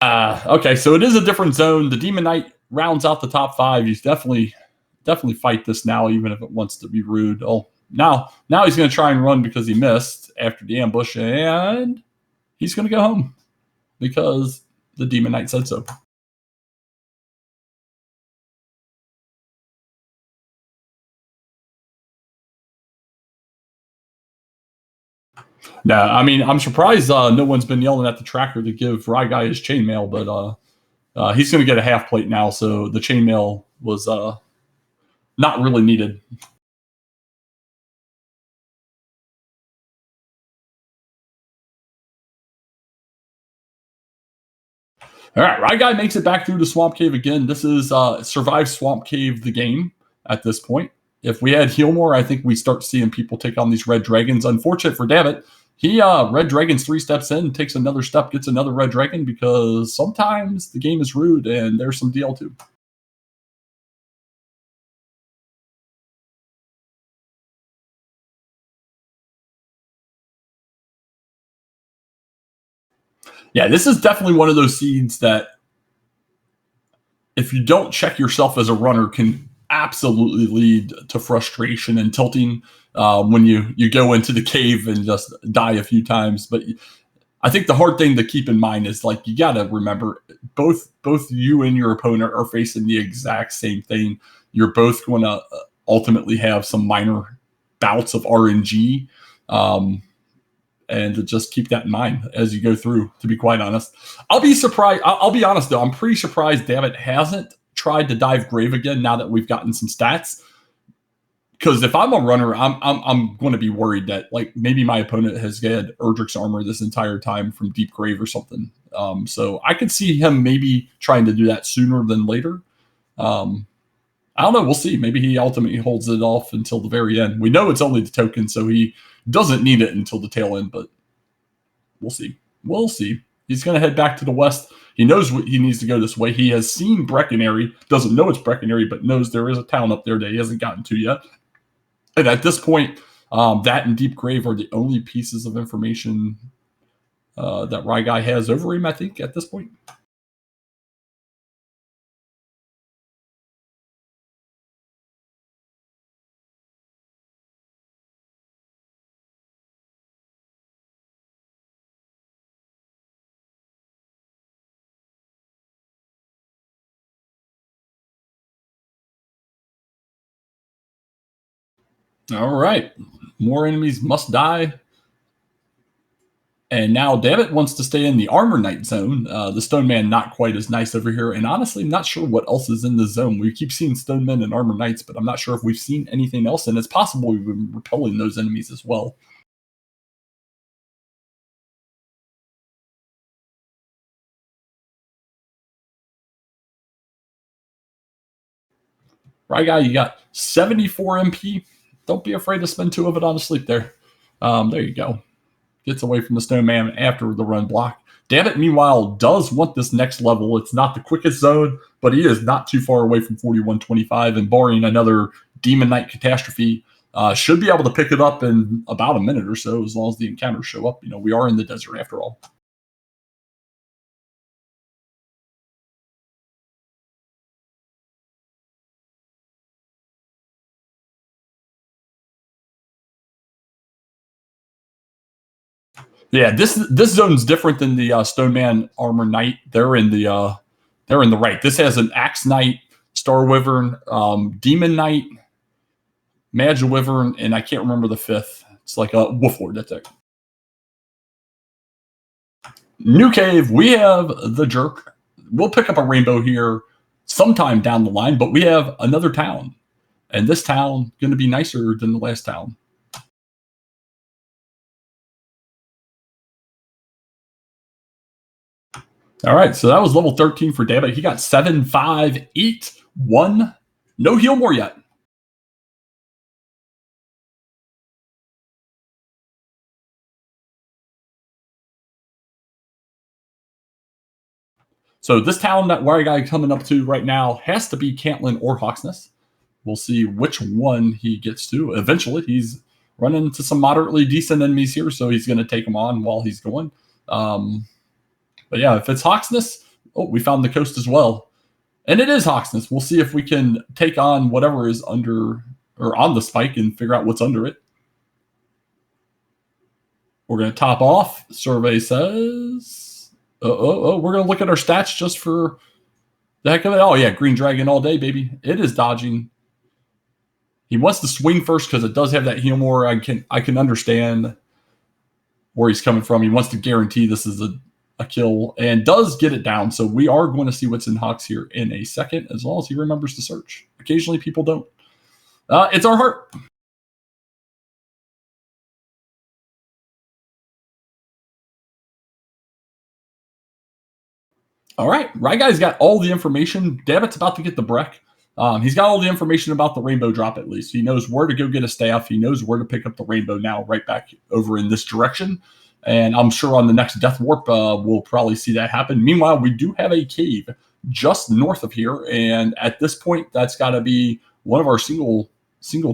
Okay, so it is a different zone. The Demon Knight rounds out the top 5. He's definitely fight this now, even if it wants to be rude. Oh, now he's going to try and run because he missed after the ambush, and he's going to go home because the Demon Knight said so. No, I mean, I'm surprised no one's been yelling at the tracker to give Rye Guy his chainmail, but he's going to get a half plate now, so the chainmail was not really needed. All right, Rye Guy makes it back through the Swamp Cave again. This is Survive Swamp Cave, the game at this point. If we had heal more, I think we start seeing people take on these red dragons. Unfortunate for Davitt, he red dragons 3 steps in, takes another step, gets another red dragon because sometimes the game is rude and there's some DL too. Yeah, this is definitely one of those seeds that if you don't check yourself as a runner can absolutely lead to frustration and tilting when you go into the cave and just die a few times. But I think the hard thing to keep in mind is like you got to remember both you and your opponent are facing the exact same thing. You're both going to ultimately have some minor bouts of RNG. And to just keep that in mind as you go through, to be quite honest. I'll be surprised. I'll be honest, though. I'm pretty surprised Davitt hasn't tried to dive grave again now that we've gotten some stats. Because if I'm a runner, I'm going to be worried that like maybe my opponent has had Erdrick's armor this entire time from Deep Grave or something. So I could see him maybe trying to do that sooner than later. I don't know. We'll see. Maybe he ultimately holds it off until the very end. We know it's only the token, so he doesn't need it until the tail end, but we'll see. We'll see. He's going to head back to the west. He knows he needs to go this way. He has seen Breckenary, doesn't know it's Breckenary, but knows there is a town up there that he hasn't gotten to yet. And at this point, that and Deep Grave are the only pieces of information that Rye Guy has over him, I think, at this point. All right. More enemies must die. And now Dammit wants to stay in the Armor Knight zone. The Stone Man not quite as nice over here. And honestly, I'm not sure what else is in the zone. We keep seeing Stone Men and Armor Knights, but I'm not sure if we've seen anything else. And it's possible we've been repelling those enemies as well. Right, guy, you got 74 MP. Don't be afraid to spend 2 of it on a sleep there. There you go. Gets away from the Snowman after the run block. Dammit, meanwhile, does want this next level. It's not the quickest zone, but he is not too far away from 4125, and barring another Demon Knight catastrophe, should be able to pick it up in about a minute or so, as long as the encounters show up. You know, we are in the desert after all. Yeah, this zone's different than the Stone Man Armor Knight. They're in the right. This has an Axe Knight, Star Wyvern, Demon Knight, Magi Wyvern, and I can't remember the fifth. It's like a Wolf Lord. That's it. New Cave. We have the Jerk. We'll pick up a rainbow here sometime down the line, but we have another town, and this town going to be nicer than the last town. All right, so that was level 13 for Dammit. He got 7, 5, 8, 1. No heal more yet. So this town that Wire Guy coming up to right now has to be Cantlin or Hawksness. We'll see which one he gets to. Eventually, he's running into some moderately decent enemies here, so he's going to take them on while he's going. But yeah, if it's Hawksness, oh, we found the coast as well. And it is Hawksness. We'll see if we can take on whatever is under or on the spike and figure out what's under it. We're going to top off. Survey says, we're going to look at our stats just for the heck of it. Oh, yeah, Green Dragon all day, baby. It is dodging. He wants to swing first because it does have that heal more. I can understand where he's coming from. He wants to guarantee this is a kill and does get it down. So we are going to see what's in Hawks here in a second, as long as he remembers to search. Occasionally people don't. It's our heart. All right. Right guy's got all the information. Dabbitt's about to get the Breck. He's got all the information about the rainbow drop, at least. He knows where to go get a staff. He knows where to pick up the rainbow now, right back over in this direction. And I'm sure on the next Death Warp, we'll probably see that happen. Meanwhile, we do have a cave just north of here. And at this point, that's got to be one of our single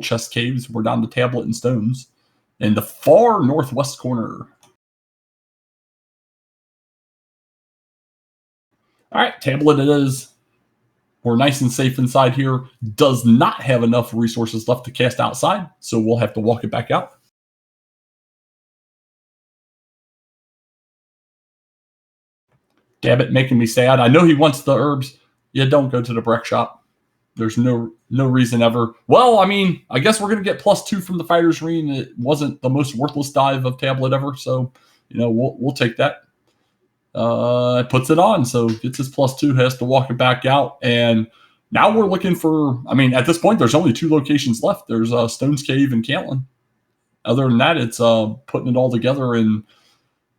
chest caves. We're down to tablet and stones in the far northwest corner. All right, tablet it is. We're nice and safe inside here. Does not have enough resources left to cast outside, so we'll have to walk it back out. Dabbit making me sad. I know he wants the herbs. Yeah, don't go to the Breck shop. There's no reason ever. Well, I mean, I guess we're gonna get +2 from the fighter's ring. It wasn't the most worthless dive of tablet ever, so you know we'll take that. Puts it on, so gets his +2, has to walk it back out, and now we're looking for. I mean, at this point, there's only 2 locations left. There's Stone's Cave and Cantlin. Other than that, it's putting it all together and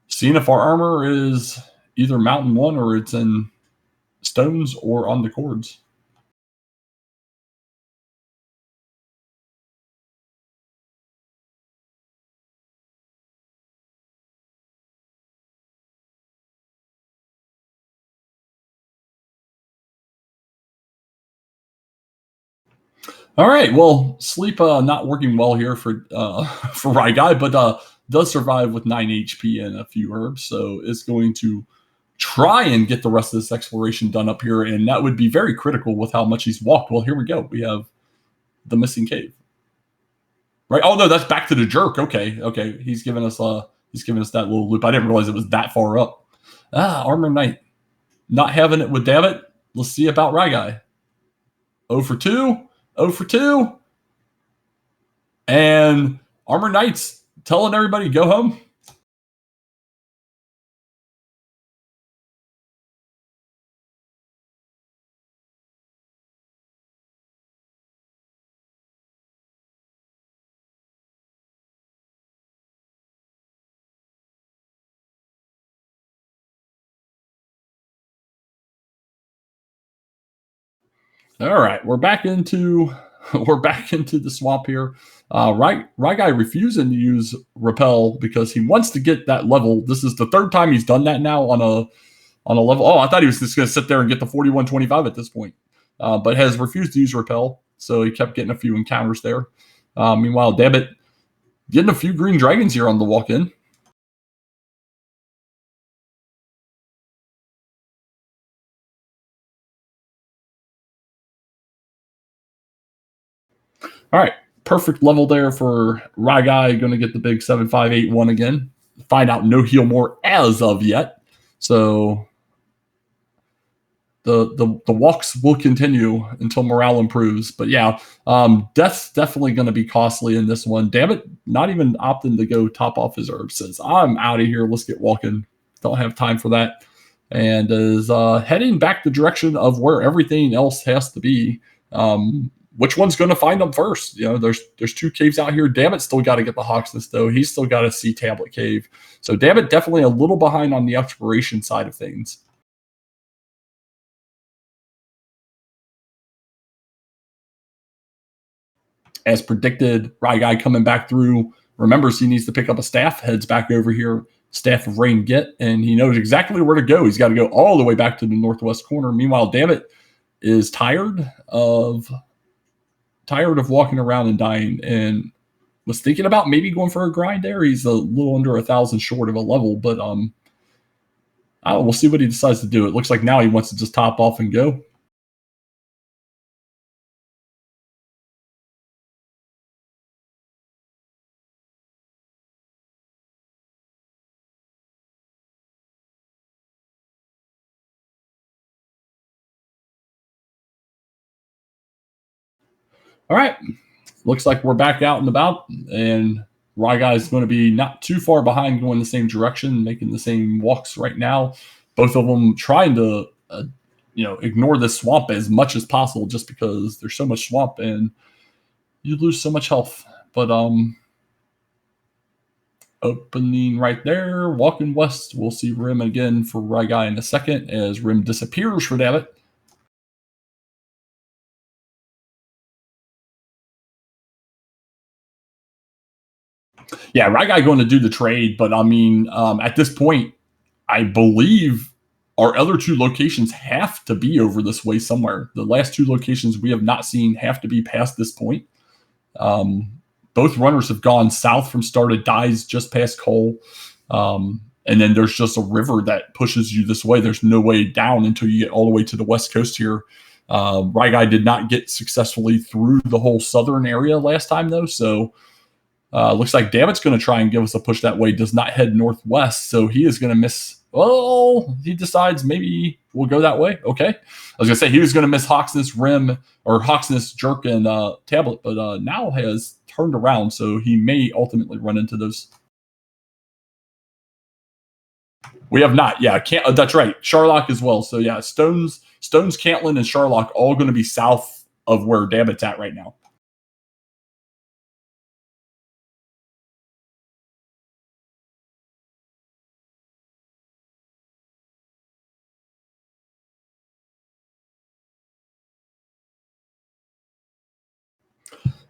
seeing if our armor is either Mountain 1 or it's in stones or on the cords. All right. Well, sleep not working well here for for Rye Guy, but does survive with 9 HP and a few herbs, so is going to try and get the rest of this exploration done up here, and that would be very critical with how much he's walked. Well, here we go. We have the missing cave. Right. Oh no, that's back to the jerk. Okay. Okay. He's given us that little loop. I didn't realize it was that far up. Armor Knight. Not having it with Davitt. Let's see about Rye Guy. 0 for 2. 0 for 2. And Armor Knight's telling everybody go home. All right, we're back into the swamp here. Rye Guy refusing to use repel because he wants to get that level. This is the third time he's done that now on a level. Oh, I thought he was just going to sit there and get the 4125 at this point, but has refused to use repel. So he kept getting a few encounters there. Meanwhile, Dabbit getting a few green dragons here on the walk-in. All right, perfect level there for Rye Guy. Going to get the big 7581 again. Find out no heal more as of yet. So the walks will continue until morale improves. But yeah, death's definitely going to be costly in this one. Damn it, not even opting to go top off his herb. Says, I'm out of here. Let's get walking. Don't have time for that. And is heading back the direction of where everything else has to be. Which one's going to find them first? You know, there's two caves out here. Dammit still got to get the Hawksness, though. He's still got to see Tablet Cave. So Dammit definitely a little behind on the exploration side of things. As predicted, Rye Guy coming back through, remembers he needs to pick up a staff, heads back over here, Staff of Rain get, and he knows exactly where to go. He's got to go all the way back to the northwest corner. Meanwhile, Dammit is tired of walking around and dying and was thinking about maybe going for a grind there. He's a little under 1,000 short of a level, but I don't know, we'll see what he decides to do. It looks like now he wants to just top off and go. All right. Looks like we're back out and about, and Rye Guy is going to be not too far behind, going the same direction, making the same walks right now. Both of them trying to, ignore this swamp as much as possible, just because there's so much swamp and you lose so much health. But opening right there, walking west. We'll see Rim again for Rye Guy in a second as Rim disappears for Dammit. Yeah, Rye Guy going to do the trade, but I mean, at this point, I believe our other two locations have to be over this way somewhere. The last two locations we have not seen have to be past this point. Both runners have gone south from Started Dies just past Cole. And then there's just a river that pushes you this way. There's no way down until you get all the way to the west coast here. Rye Guy did not get successfully through the whole southern area last time, though. So looks like Dammit's going to try and give us a push that way. Does not head northwest. So he is going to miss. Oh, he decides maybe we'll go that way. Okay. I was going to say he was going to miss Hawksness Rim or Hawksness Jerk and Tablet, but now has turned around. So he may ultimately run into those. We have not. Yeah, that's right. Sharlock as well. So yeah, Stones, Cantlin, and Sharlock all going to be south of where Dammit's at right now.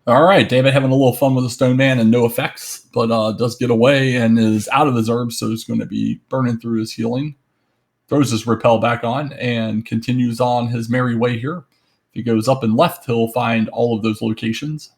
All right, David having a little fun with the Stone Man and no effects, but does get away and is out of his herbs, so he's going to be burning through his healing. Throws his repel back on and continues on his merry way here. he goes up and left, he'll find all of those locations.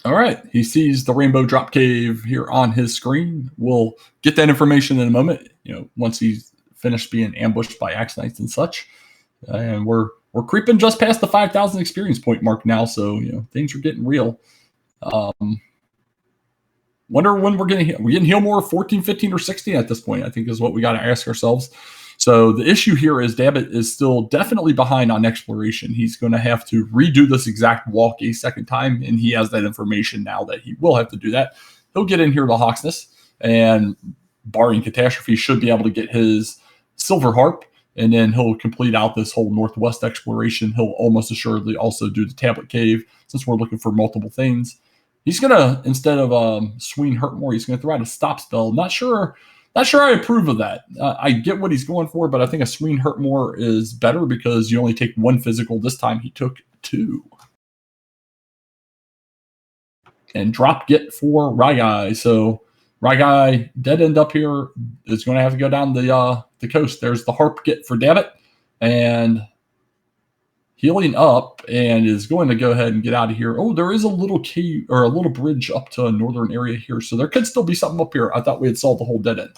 All right. He sees the rainbow drop cave here on his screen. We'll get that information in a moment, once he's finished being ambushed by axe knights and such. And we're creeping just past the 5,000 experience point mark now, so things are getting real. Wonder when we're getting heal more 14, 15, or 16 at this point, I think is what we got to ask ourselves. So the issue here is Dabbit is still definitely behind on exploration. He's going to have to redo this exact walk a second time, and he has that information now that he will have to do that. He'll get in here to Hawksness, and barring catastrophe, should be able to get his Silver Harp, and then he'll complete out this whole northwest exploration. He'll almost assuredly also do the Tablet Cave, since we're looking for multiple things. He's going to, instead of Sween Hurtmore, he's going to throw out a stop spell. Not sure I approve of that. I get what he's going for, but I think a Sween Hurtmore is better because you only take one physical. This time he took two. And drop get for Ryguy. So Ryguy, dead end up here, is going to have to go down the coast. There's the Harp get for Dabbit. And healing up, and is going to go ahead and get out of here. Oh, there is a little key or a little bridge up to a northern area here. So there could still be something up here. I thought we had solved the whole dead end.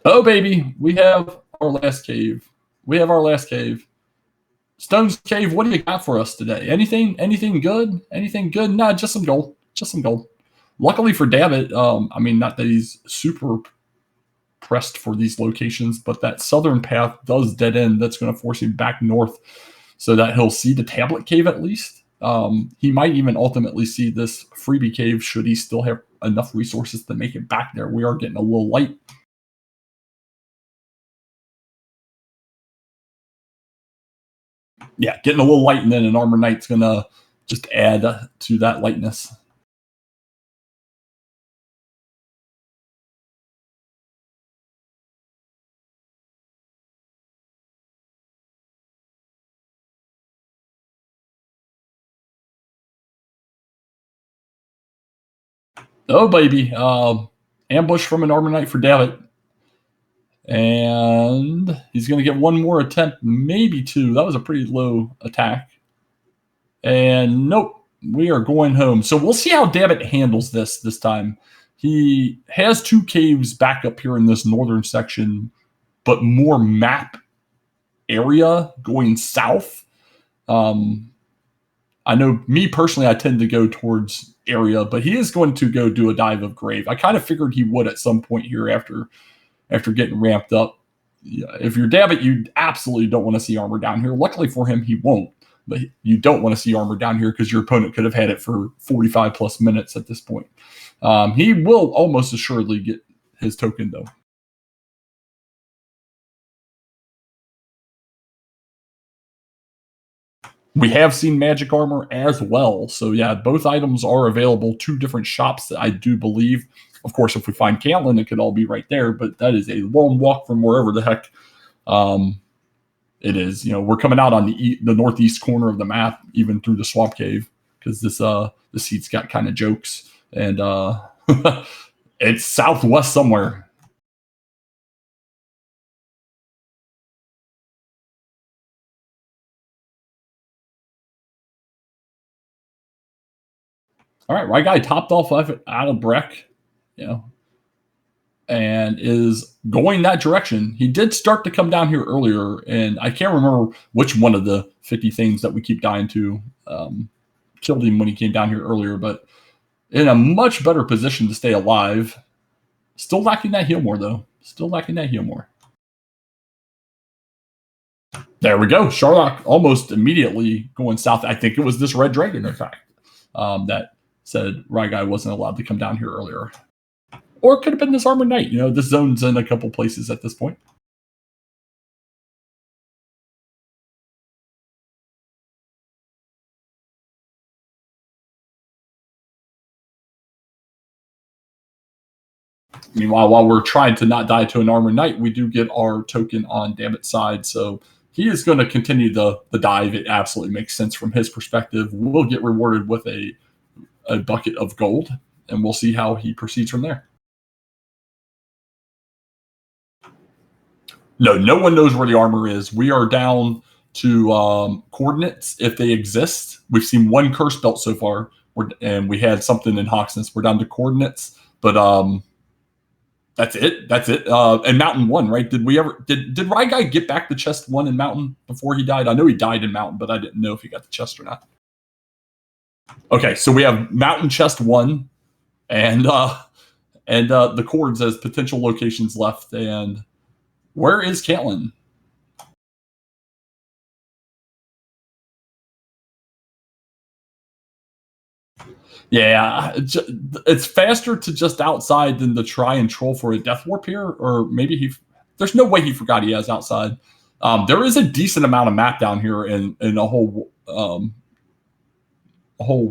Oh, baby, we have our last cave. Stone's Cave, what do you got for us today? Anything good? Anything good? Nah, just some gold. Luckily for Dabbit, not that he's super pressed for these locations, but that southern path does dead end. That's going to force him back north so that he'll see the Tablet Cave at least. He might even ultimately see this freebie cave should he still have enough resources to make it back there. We are getting a little light. Yeah, getting a little light, and then an Armor Knight's going to just add to that lightness. Oh, baby. Ambush from an Armor Knight for Dabbit. And he's going to get one more attempt, maybe two. That was a pretty low attack. And nope, we are going home. So we'll see how Dabbit handles this time. He has two caves back up here in this northern section, but more map area going south. I know me personally, I tend to go towards area, but he is going to go do a dive of grave. I kind of figured he would at some point here after getting ramped up. Yeah, if you're Dabbit, you absolutely don't want to see armor down here. Luckily for him, he won't. But you don't want to see armor down here because your opponent could have had it for 45 plus minutes at this point. He will almost assuredly get his token, though. We have seen magic armor as well. So, yeah, both items are available. Two different shops that I do believe. Of course, if we find Caitlin, it could all be right there. But that is a long walk from wherever the heck it is. We're coming out on the northeast corner of the map, even through the Swamp Cave, because this seat's got kind of jokes. And it's southwest somewhere. All right, right guy topped off out of Breck, and is going that direction. He did start to come down here earlier, and I can't remember which one of the 50 things that we keep dying to killed him when he came down here earlier, but in a much better position to stay alive. Still lacking that heal more, though. There we go. Sharlock almost immediately going south. I think it was this red dragon, in fact, that said Ryguy wasn't allowed to come down here earlier. Or it could have been this Armored Knight. This zone's in a couple places at this point. Meanwhile, while we're trying to not die to an Armored Knight, we do get our token on Dabbit's side, so he is going to continue the dive. It absolutely makes sense from his perspective. We'll get rewarded with a bucket of gold, and we'll see how he proceeds from there. No one knows where the armor is. We are down to coordinates if they exist. We've seen one curse belt so far, and we had something in Hoxness. We're down to coordinates, but that's it. And Mountain 1, right? Did Rye Guy get back the chest 1 in Mountain before he died? I know he died in Mountain, but I didn't know if he got the chest or not. Okay, so we have Mountain chest 1 and the chords as potential locations left. And where is Caitlin? Yeah, it's faster to just outside than to try and troll for a death warp here, or maybe there's no way he forgot he has outside. There is a decent amount of map down here in a whole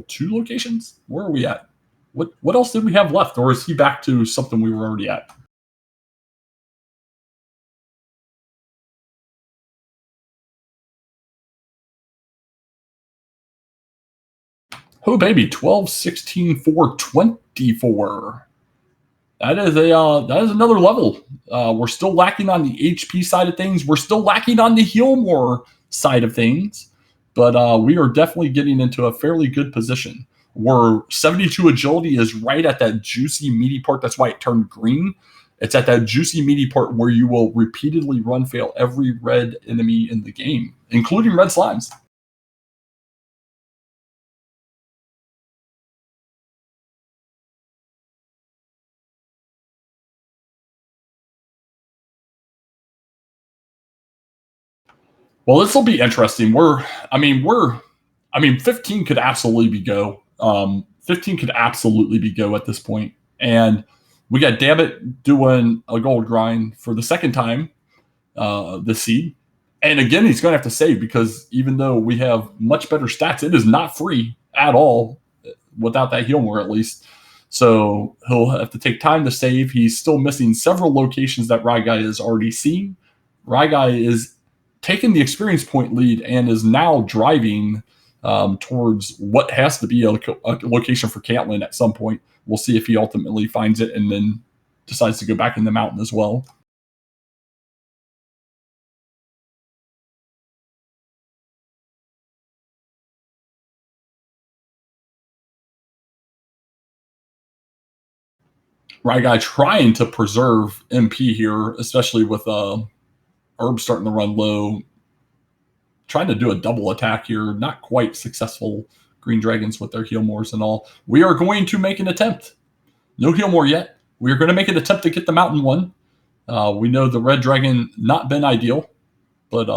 2 locations. Where are we at? What else did we have left, or is he back to something we were already at? Oh baby, 12, 16, 4, 24. That is another level. We're still lacking on the HP side of things. We're still lacking on the heal more side of things, but we are definitely getting into a fairly good position. Where 72 agility is right at that juicy meaty part. That's why it turned green. It's at that juicy meaty part where you will repeatedly run fail every red enemy in the game, including red slimes. Well, this will be interesting. 15 could absolutely be go. 15 could absolutely be go at this point. And we got Dabbit doing a gold grind for the second time this seed. And again, he's going to have to save because even though we have much better stats, it is not free at all without that heal more at least. So he'll have to take time to save. He's still missing several locations that Rye Guy has already seen. Rye Guy is taking the experience point lead and is now driving towards what has to be a location for Caitlin at some point. We'll see if he ultimately finds it and then decides to go back in the mountain as well. Rye Guy trying to preserve MP here, especially with Herb starting to run low. Trying to do a double attack here. Not quite successful. Green Dragons with their heal mores and all. We are going to make an attempt. No heal more yet. We are going to make an attempt to get the mountain 1. We know the red dragon not been ideal, but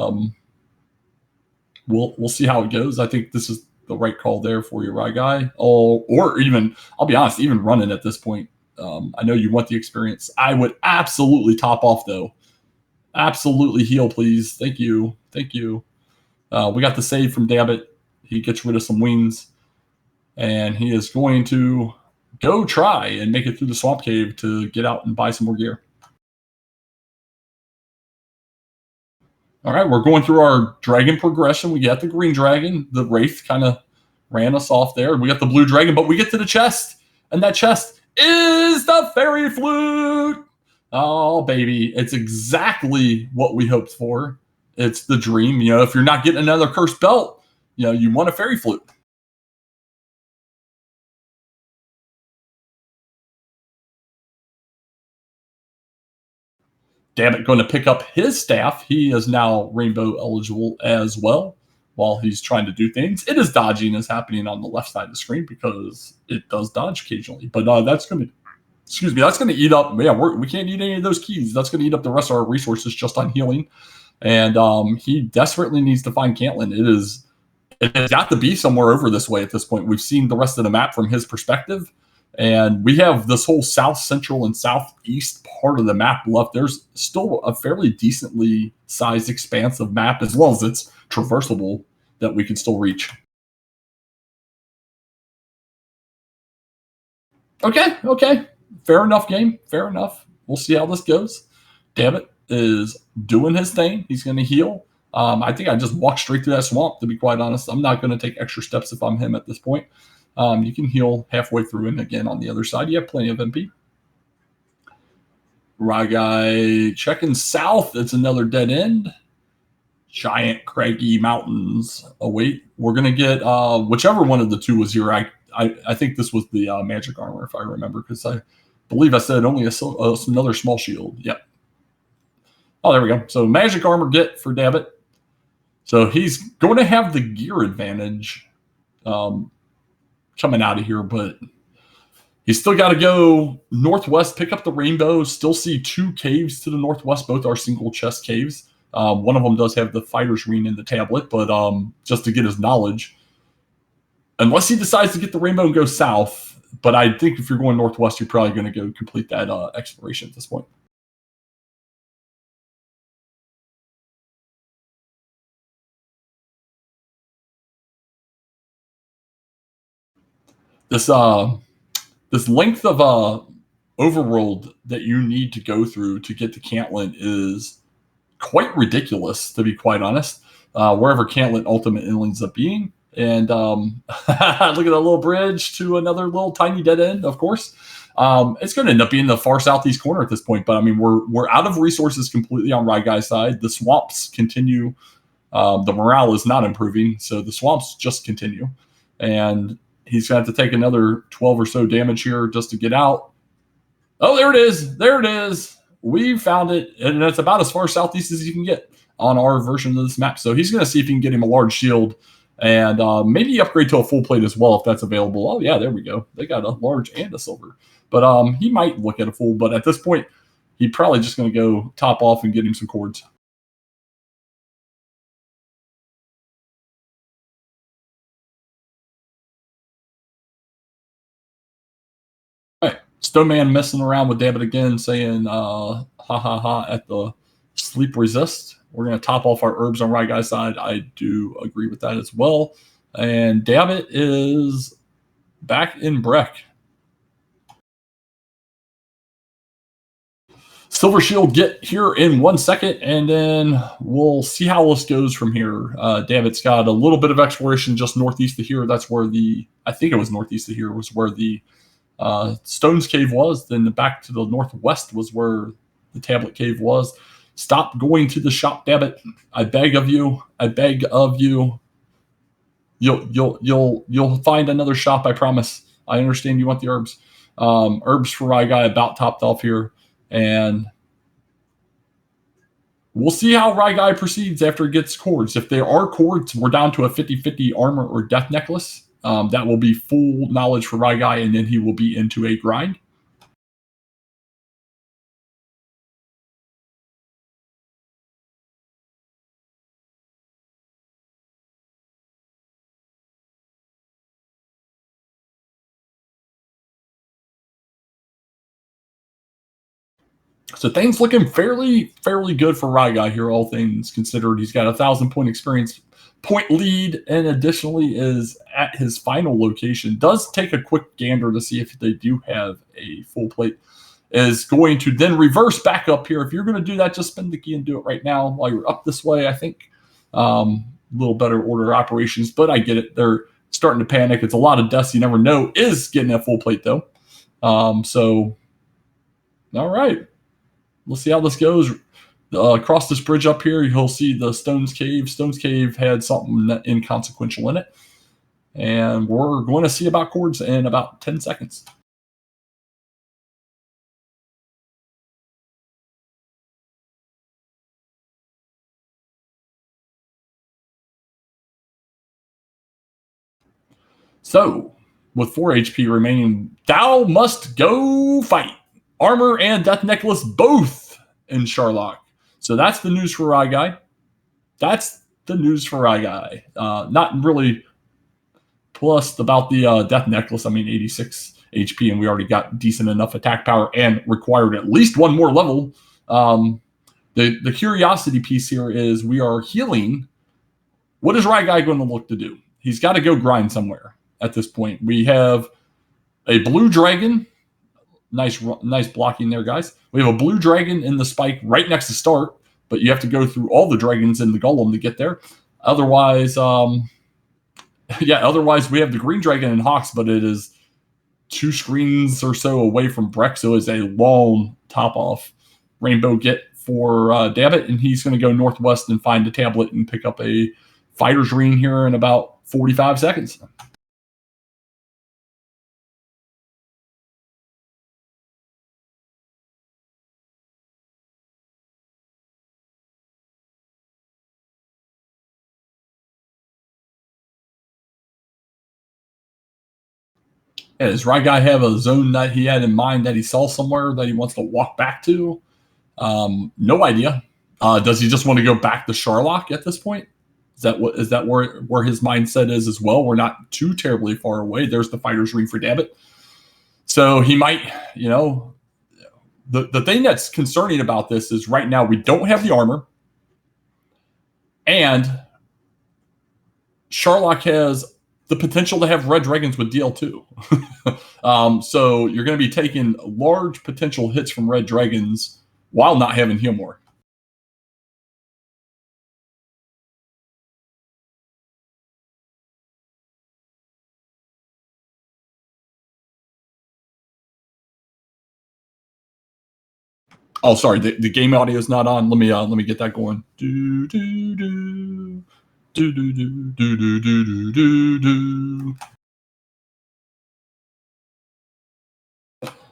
we'll see how it goes. I think this is the right call there for you, Rye Guy. Or even, I'll be honest, even running at this point. I know you want the experience. I would absolutely top off though. Absolutely heal, please. Thank you. We got the save from Dabbit. He gets rid of some wings, and he is going to go try and make it through the swamp cave to get out and buy some more gear. All right, we're going through our dragon progression. We got the green dragon. The wraith kind of ran us off there. We got the blue dragon, but we get to the chest, and that chest is the fairy flute. Oh, baby. It's exactly what we hoped for. It's the dream. If you're not getting another cursed belt, you want a fairy flute. Dabbit going to pick up his staff. He is now rainbow eligible as well while he's trying to do things. It is dodging is happening on the left side of the screen because it does dodge occasionally. But that's going to eat up. Yeah, we can't eat any of those keys. That's going to eat up the rest of our resources just on healing. And he desperately needs to find Caitlin. It has got to be somewhere over this way at this point. We've seen the rest of the map from his perspective. And we have this whole south central and southeast part of the map left. There's still a fairly decently sized expanse of map as well as it's traversable that we can still reach. Okay. Fair enough, game. Fair enough. We'll see how this goes. Dabbit is doing his thing. He's going to heal. I think I just walk straight through that swamp, to be quite honest. I'm not going to take extra steps if I'm him at this point. You can heal halfway through, and again, on the other side, you have plenty of MP. Guy checking south. It's another dead end. Giant craggy mountains await. We're going to get whichever one of the two was here. I think this was the magic armor, if I remember, because I believe I said only another small shield. Yep. Oh, there we go. So magic armor get for Dabbit. So he's going to have the gear advantage coming out of here, but he's still got to go northwest, pick up the rainbow, still see two caves to the northwest. Both are single chest caves. One of them does have the fighter's ring in the tablet, but just to get his knowledge. Unless he decides to get the rainbow and go south, but I think if you're going northwest, you're probably going to go complete that exploration at this point. This length of overworld that you need to go through to get to Cantlin is quite ridiculous, to be quite honest. Wherever Cantlin ultimately ends up being. And look at that little bridge to another little tiny dead end, of course. It's going to end up being the far southeast corner at this point. But I mean, we're out of resources completely on Guy's side. The swamps continue. The morale is not improving, so the swamps just continue. And he's going to have to take another 12 or so damage here just to get out. Oh, there it is. There it is. We found it, and it's about as far southeast as you can get on our version of this map. So he's going to see if he can get him a large shield and maybe upgrade to a full plate as well if that's available. Oh, yeah, there we go. They got a large and a silver. But he might look at a full, but at this point, he's probably just going to go top off and get him some cords. All right. Stoneman messing around with Dabbit again, saying ha ha ha at the sleep resist. We're going to top off our herbs on Guy's side. I do agree with that as well. And Dabbit is back in Breck. Silver Shield get here in 1 second, and then we'll see how this goes from here. David's got a little bit of exploration just northeast of here. That's where I think it was northeast of here was where the Stones Cave was. Then back to the northwest was where the Tablet Cave was. Stop going to the shop, Dabbit. I beg of you. I beg of you. You'll find another shop, I promise. I understand you want the herbs. Herbs for Guy about topped off here. And we'll see how Guy proceeds after he gets cords. If there are cords, we're down to a 50-50 armor or death necklace. That will be full knowledge for Guy, and then he will be into a grind. So things looking fairly good for Guy here, all things considered. He's got 1,000 point experience point lead, and additionally is at his final location. Does take a quick gander to see if they do have a full plate. Is going to then reverse back up here. If you're going to do that, just spend the key and do it right now while you're up this way. I think a little better order of operations, but I get it. They're starting to panic. It's a lot of deaths. You never know. Is getting a full plate though. So all right. We'll see how this goes. Across this bridge up here, you'll see the Stones Cave. Stones Cave had something inconsequential in it. And we're going to see about cords in about 10 seconds. So, with 4 HP remaining, thou must go fight. Armor and Death Necklace both in Sharlock. So that's the news for Guy. That's the news for Guy. Not really plus about the Death Necklace. I mean, 86 HP, and we already got decent enough attack power and required at least one more level. The curiosity piece here is we are healing. What is Guy going to look to do? He's got to go grind somewhere at this point. We have a blue dragon. Nice blocking there, guys. We have a blue dragon in the spike right next to start. but you have to go through all the dragons in the golem to get there. Otherwise, otherwise we have the green dragon and Hawks, but it is 2 screens or so away from Breck, so it's a long top-off rainbow get for Dabbit, and he's going to go northwest and find a tablet and pick up a fighter's ring here in about 45 seconds. And does Right Guy have a zone that he had in mind that he saw somewhere that he wants to walk back to? No idea. Does he just want to go back to Sharlock at this point? Is that where his mindset is as well? We're not too terribly far away. There's the fighter's ring for Dabbit. So he might, the thing that's concerning about this is right now we don't have the armor, and Sharlock has the potential to have red dragons with DL2. So you're going to be taking large potential hits from red dragons while not having heal more. Oh, sorry, the game audio is not on. Let me get that going. Do do do do do do do do do do.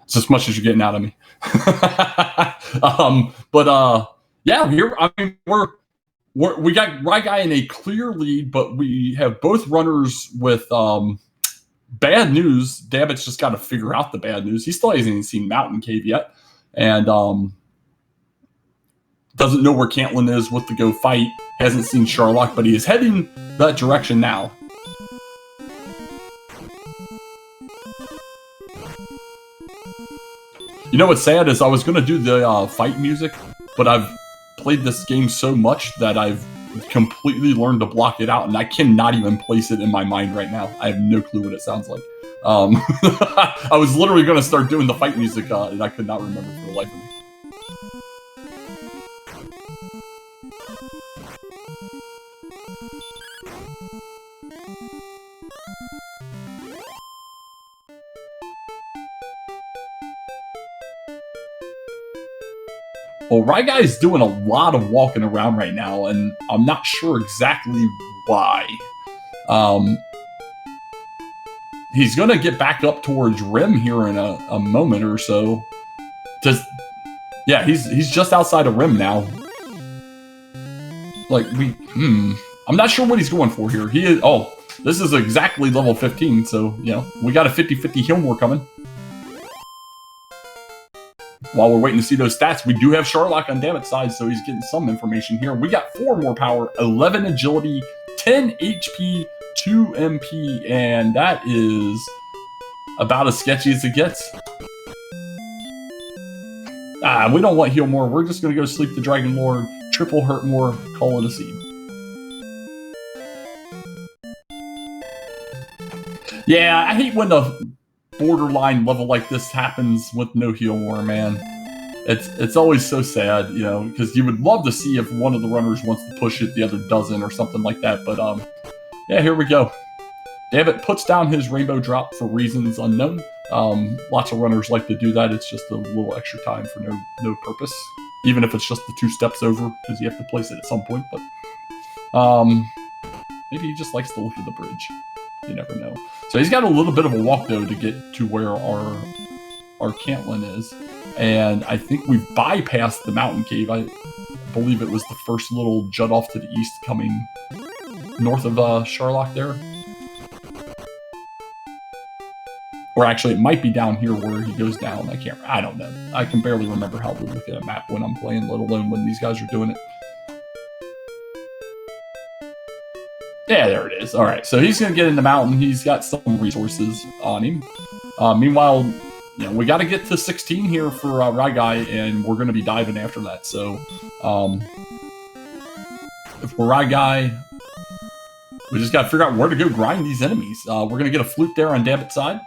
It's as much as you're getting out of me. Yeah, here I mean we got Right Guy in a clear lead, but we have both runners with bad news. Dabbit's just got to figure out the bad news. He still hasn't even seen Mountain Cave yet, and doesn't know where Cantlin is with the go fight. Hasn't seen Sharlock, but he is heading that direction now. You know what's sad is I was going to do the fight music, but I've played this game so much that I've completely learned to block it out, and I cannot even place it in my mind right now. I have no clue what it sounds like. I was literally going to start doing the fight music, and I could not remember for the life of me. Well, Right Guy's doing a lot of walking around right now, and I'm not sure exactly why. He's going to get back up towards Rim here in a moment or so. Yeah, he's just outside of Rim now. Like, I'm not sure what he's going for here. He is, this is exactly level 15, so, we got a 50-50 heal more coming. While we're waiting to see those stats, we do have Sharlock on Dabbit's side, so he's getting some information here. We got 4 more power, 11 agility, 10 HP, 2 MP, and that is about as sketchy as it gets. We don't want heal more. We're just going to go sleep the Dragon Lord, triple hurt more, call it a seed. Yeah, I hate when the borderline level like this happens with no heal more, man. It's always so sad, because you would love to see if one of the runners wants to push it, the other doesn't, or something like that. But yeah, here we go. Dabbit puts down his rainbow drop for reasons unknown. Lots of runners like to do that. It's just a little extra time for no purpose, even if it's just the 2 steps over, because you have to place it at some point. But maybe he just likes to look at the bridge. You never know. So he's got a little bit of a walk, though, to get to where our Cantlin is. And I think we've bypassed the mountain cave. I believe it was the first little jut off to the east coming north of Sharlock there. Or actually, it might be down here where he goes down. I don't know. I can barely remember how to look at a map when I'm playing, let alone when these guys are doing it. Yeah, there it is. All right, so he's going to get in the mountain. He's got some resources on him. Meanwhile, we got to get to 16 here for Right Guy, and we're going to be diving after that. So, if we're Right Guy, we just got to figure out where to go grind these enemies. We're going to get a flute there on Dabbit's side.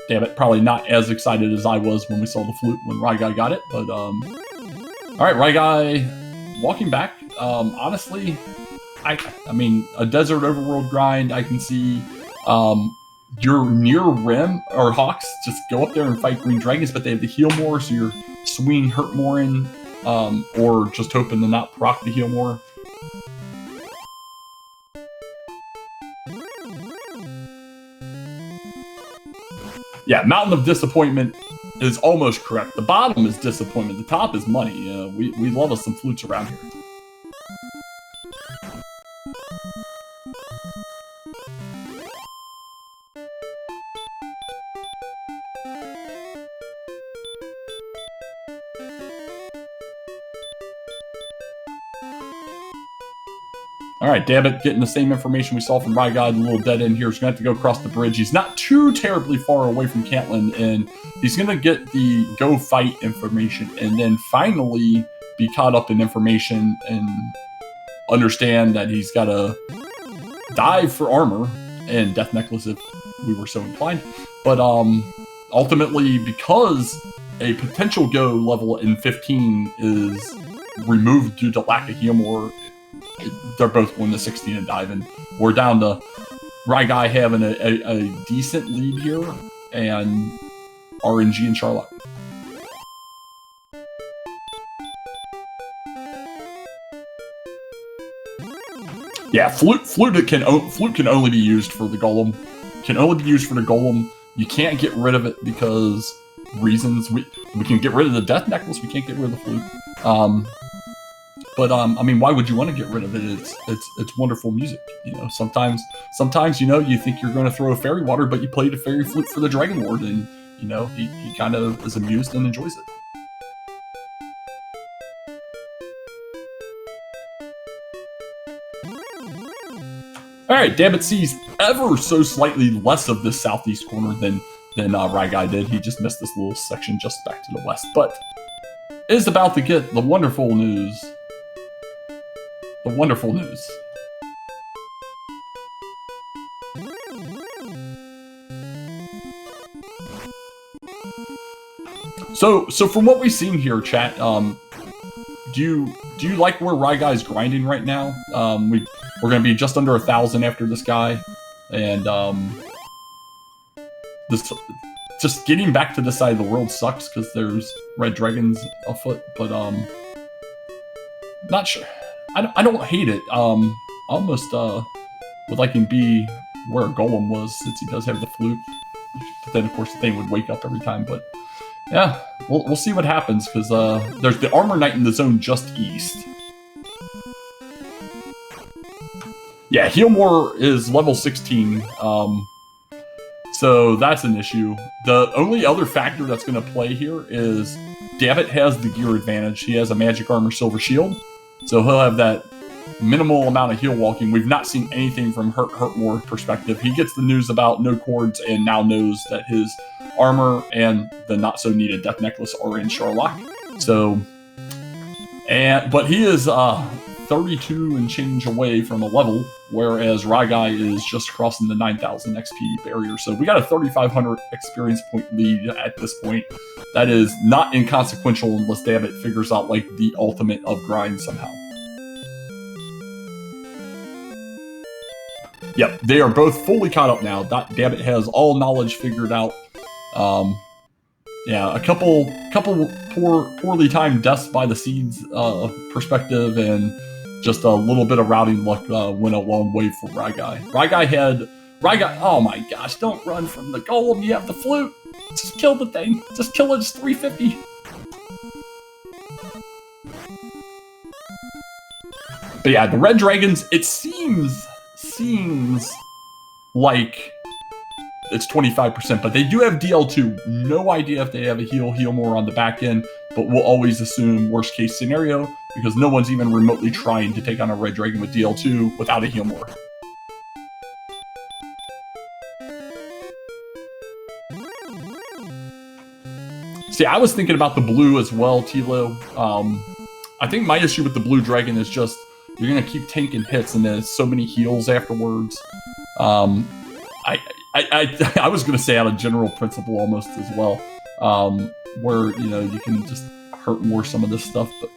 damn it, probably not as excited as I was when we saw the flute when Ryguy got it. But all right, Ryguy walking back. Honestly, I mean, a desert overworld grind, I can see. Your near rim or Hawks just go up there and fight green dragons, but they have to heal more, so you're swinging hurt more in, or just hoping to not proc the heal more. Yeah, Mountain of Disappointment is almost correct. The bottom is disappointment. The top is money. We love us some flutes around here. All right, Dabbit getting the same information we saw from Ryguy, the little dead end here. He's going to have to go across the bridge. He's not too terribly far away from Cantland, and he's going to get the go fight information and then finally be caught up in information and understand that he's got to dive for armor and Death Necklace if we were so inclined. But ultimately, because a potential go level in 15 is removed due to lack of heal more, they're both going to 16 and dive, and we're down to Ryguy having a decent lead here, and RNG and Charlotte. Yeah, flute can only be used for the golem. Can only be used for the golem. You can't get rid of it because reasons. We can get rid of the Death Necklace. We can't get rid of the flute. But I mean, why would you want to get rid of it? It's wonderful music. You know, sometimes you know, you think you're going to throw a fairy water, but you played a fairy flute for the Dragon Lord, and you know he kind of is amused and enjoys it. All right, Dabbit sees ever so slightly less of this southeast corner than Ryguy did. He just missed this little section just back to the west, but is about to get the wonderful news. The wonderful news. So from what we've seen here, chat, do you like where Ryguy's grinding right now? We're gonna be just under 1,000 after this guy, and this just getting back to this side of the world sucks because there's red dragons afoot, but not sure. I don't hate it. Almost would like him be where Golem was, since he does have the flute. But then of course the thing would wake up every time. But yeah, we'll see what happens, because there's the Armor Knight in the zone just east. Yeah, Healmore is level 16. So that's an issue. The only other factor that's going to play here is Dabbit has the gear advantage. He has a Magic Armor Silver Shield, so he'll have that minimal amount of heal walking. We've not seen anything from Hurtmore perspective. He gets the news about no cords and now knows that his armor and the not so needed Death Necklace are in Sharlock. So, but he is 32 and change away from a level, whereas Ryguy is just crossing the 9,000 XP barrier. So we got a 3,500 experience point lead at this point. That is not inconsequential unless Dabbit figures out like the ultimate of grind somehow. Yep, they are both fully caught up now. Dabbit has all knowledge figured out. Yeah, a couple poorly timed deaths by the seeds perspective, and just a little bit of routing luck went a long way for Ryguy. Ryguy, oh my gosh, don't run from the golem, you have the flute. Just kill the thing. Just kill it, it's 350. But yeah, the red dragons, it seems like it's 25%, but they do have DL2. No idea if they have a heal more on the back end, but we'll always assume worst case scenario, because no one's even remotely trying to take on a red dragon with DL2 without a heal more. See, I was thinking about the blue as well, Tilo. I think my issue with the blue dragon is just you're gonna keep tanking hits and there's so many heals afterwards. I was going to say out of general principle almost as well, where, you know, you can just hurt more some of this stuff, but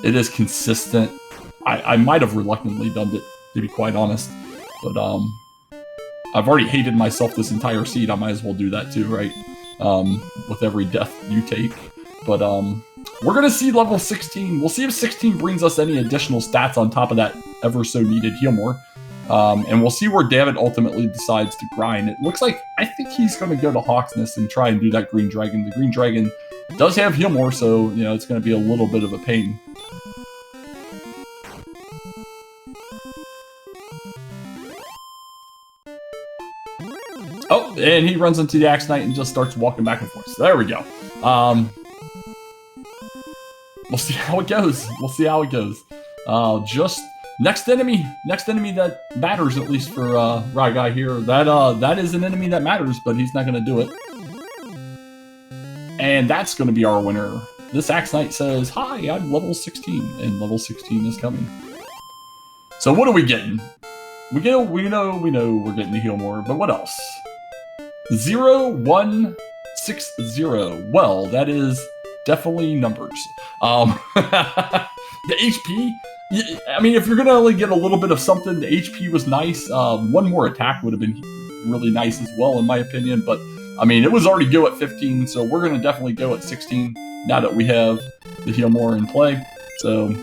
it is consistent. I might have reluctantly done it, to be quite honest, but I've already hated myself this entire seed. I might as well do that too, right? With every death you take. But we're going to see level 16. We'll see if 16 brings us any additional stats on top of that ever so needed heal more. And we'll see where David ultimately decides to grind. It looks like, I think he's going to go to Hawksness and try and do that Green Dragon. The Green Dragon does have heal more, so, you know, it's going to be a little bit of a pain. Oh, and he runs into the Axe Knight and just starts walking back and forth. So there we go. We'll see how it goes. We'll see how it goes. Just next enemy that matters, at least for Ragai here. That is an enemy that matters, but he's not going to do it. And that's going to be our winner. This Axe Knight says, "Hi, I'm level 16," and level 16 is coming. So what are we getting? We know we're getting the heal more, but what else? 0160. Well, that is definitely numbers. The HP, I mean, if you're gonna only get a little bit of something, the HP was nice. One more attack would have been really nice as well, in my opinion. But I mean, it was already go at 15, so we're gonna definitely go at 16 now that we have the heal more in play. So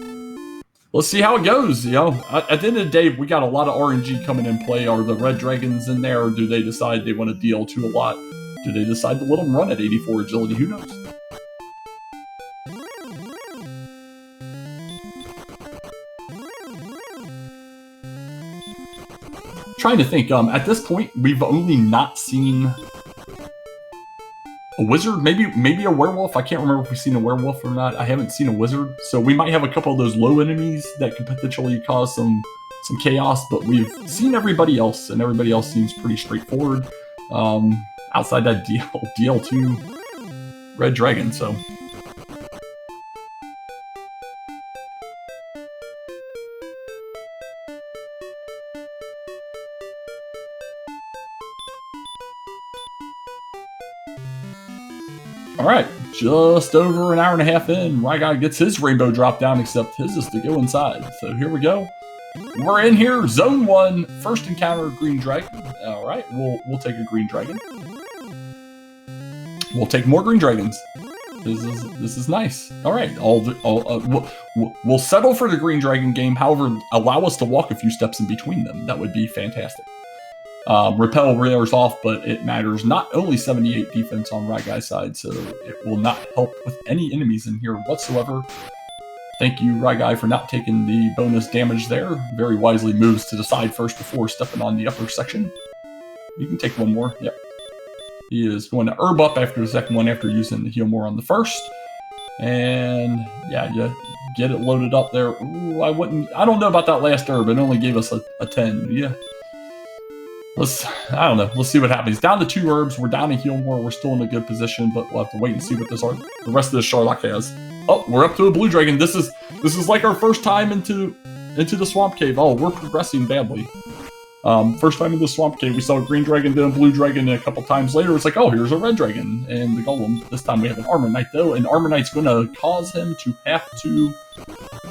let's see how it goes. You know, at the end of the day, we got a lot of RNG coming in play. Are the red dragons in there, or do they decide they want to DL2 a lot? Do they decide to let them run at 84 agility? Who knows? Trying to think. At this point, we've only not seen a wizard, maybe a werewolf. I can't remember if we've seen a werewolf or not. I haven't seen a wizard, so we might have a couple of those low enemies that could potentially cause some chaos. But we've seen everybody else, and everybody else seems pretty straightforward. Outside that DL2 red dragon, so. Alright, just over an hour and a half in, Ragai gets his rainbow drop down, except his is to go inside. So here we go. We're in here, Zone 1, first encounter Green Dragon. Alright, we'll take a Green Dragon. We'll take more Green Dragons. This is nice. Alright, we'll settle for the Green Dragon game, however, allow us to walk a few steps in between them. That would be fantastic. Repel wears off, but it matters. Not only 78 defense on Ragai's side, so it will not help with any enemies in here whatsoever. Thank you, Ragai, for not taking the bonus damage there. Very wisely moves to the side first before stepping on the upper section. You can take one more. Yep. He is going to herb up after the second one after using the heal more on the first. And yeah, you get it loaded up there. Ooh, I don't know about that last herb. It only gave us a 10. Yeah. I don't know. Let's see what happens. Down to 2 herbs. We're down to heal more. We're still in a good position, but we'll have to wait and see what the rest of the Sharlock has. Oh, we're up to a blue dragon. This is like our first time into the swamp cave. Oh, we're progressing badly. First time in the swamp cave, we saw a green dragon, then a blue dragon, and a couple times later, it's like, oh, here's a red dragon and the golem. This time we have an armor knight though, and armor knight's going to cause him to have to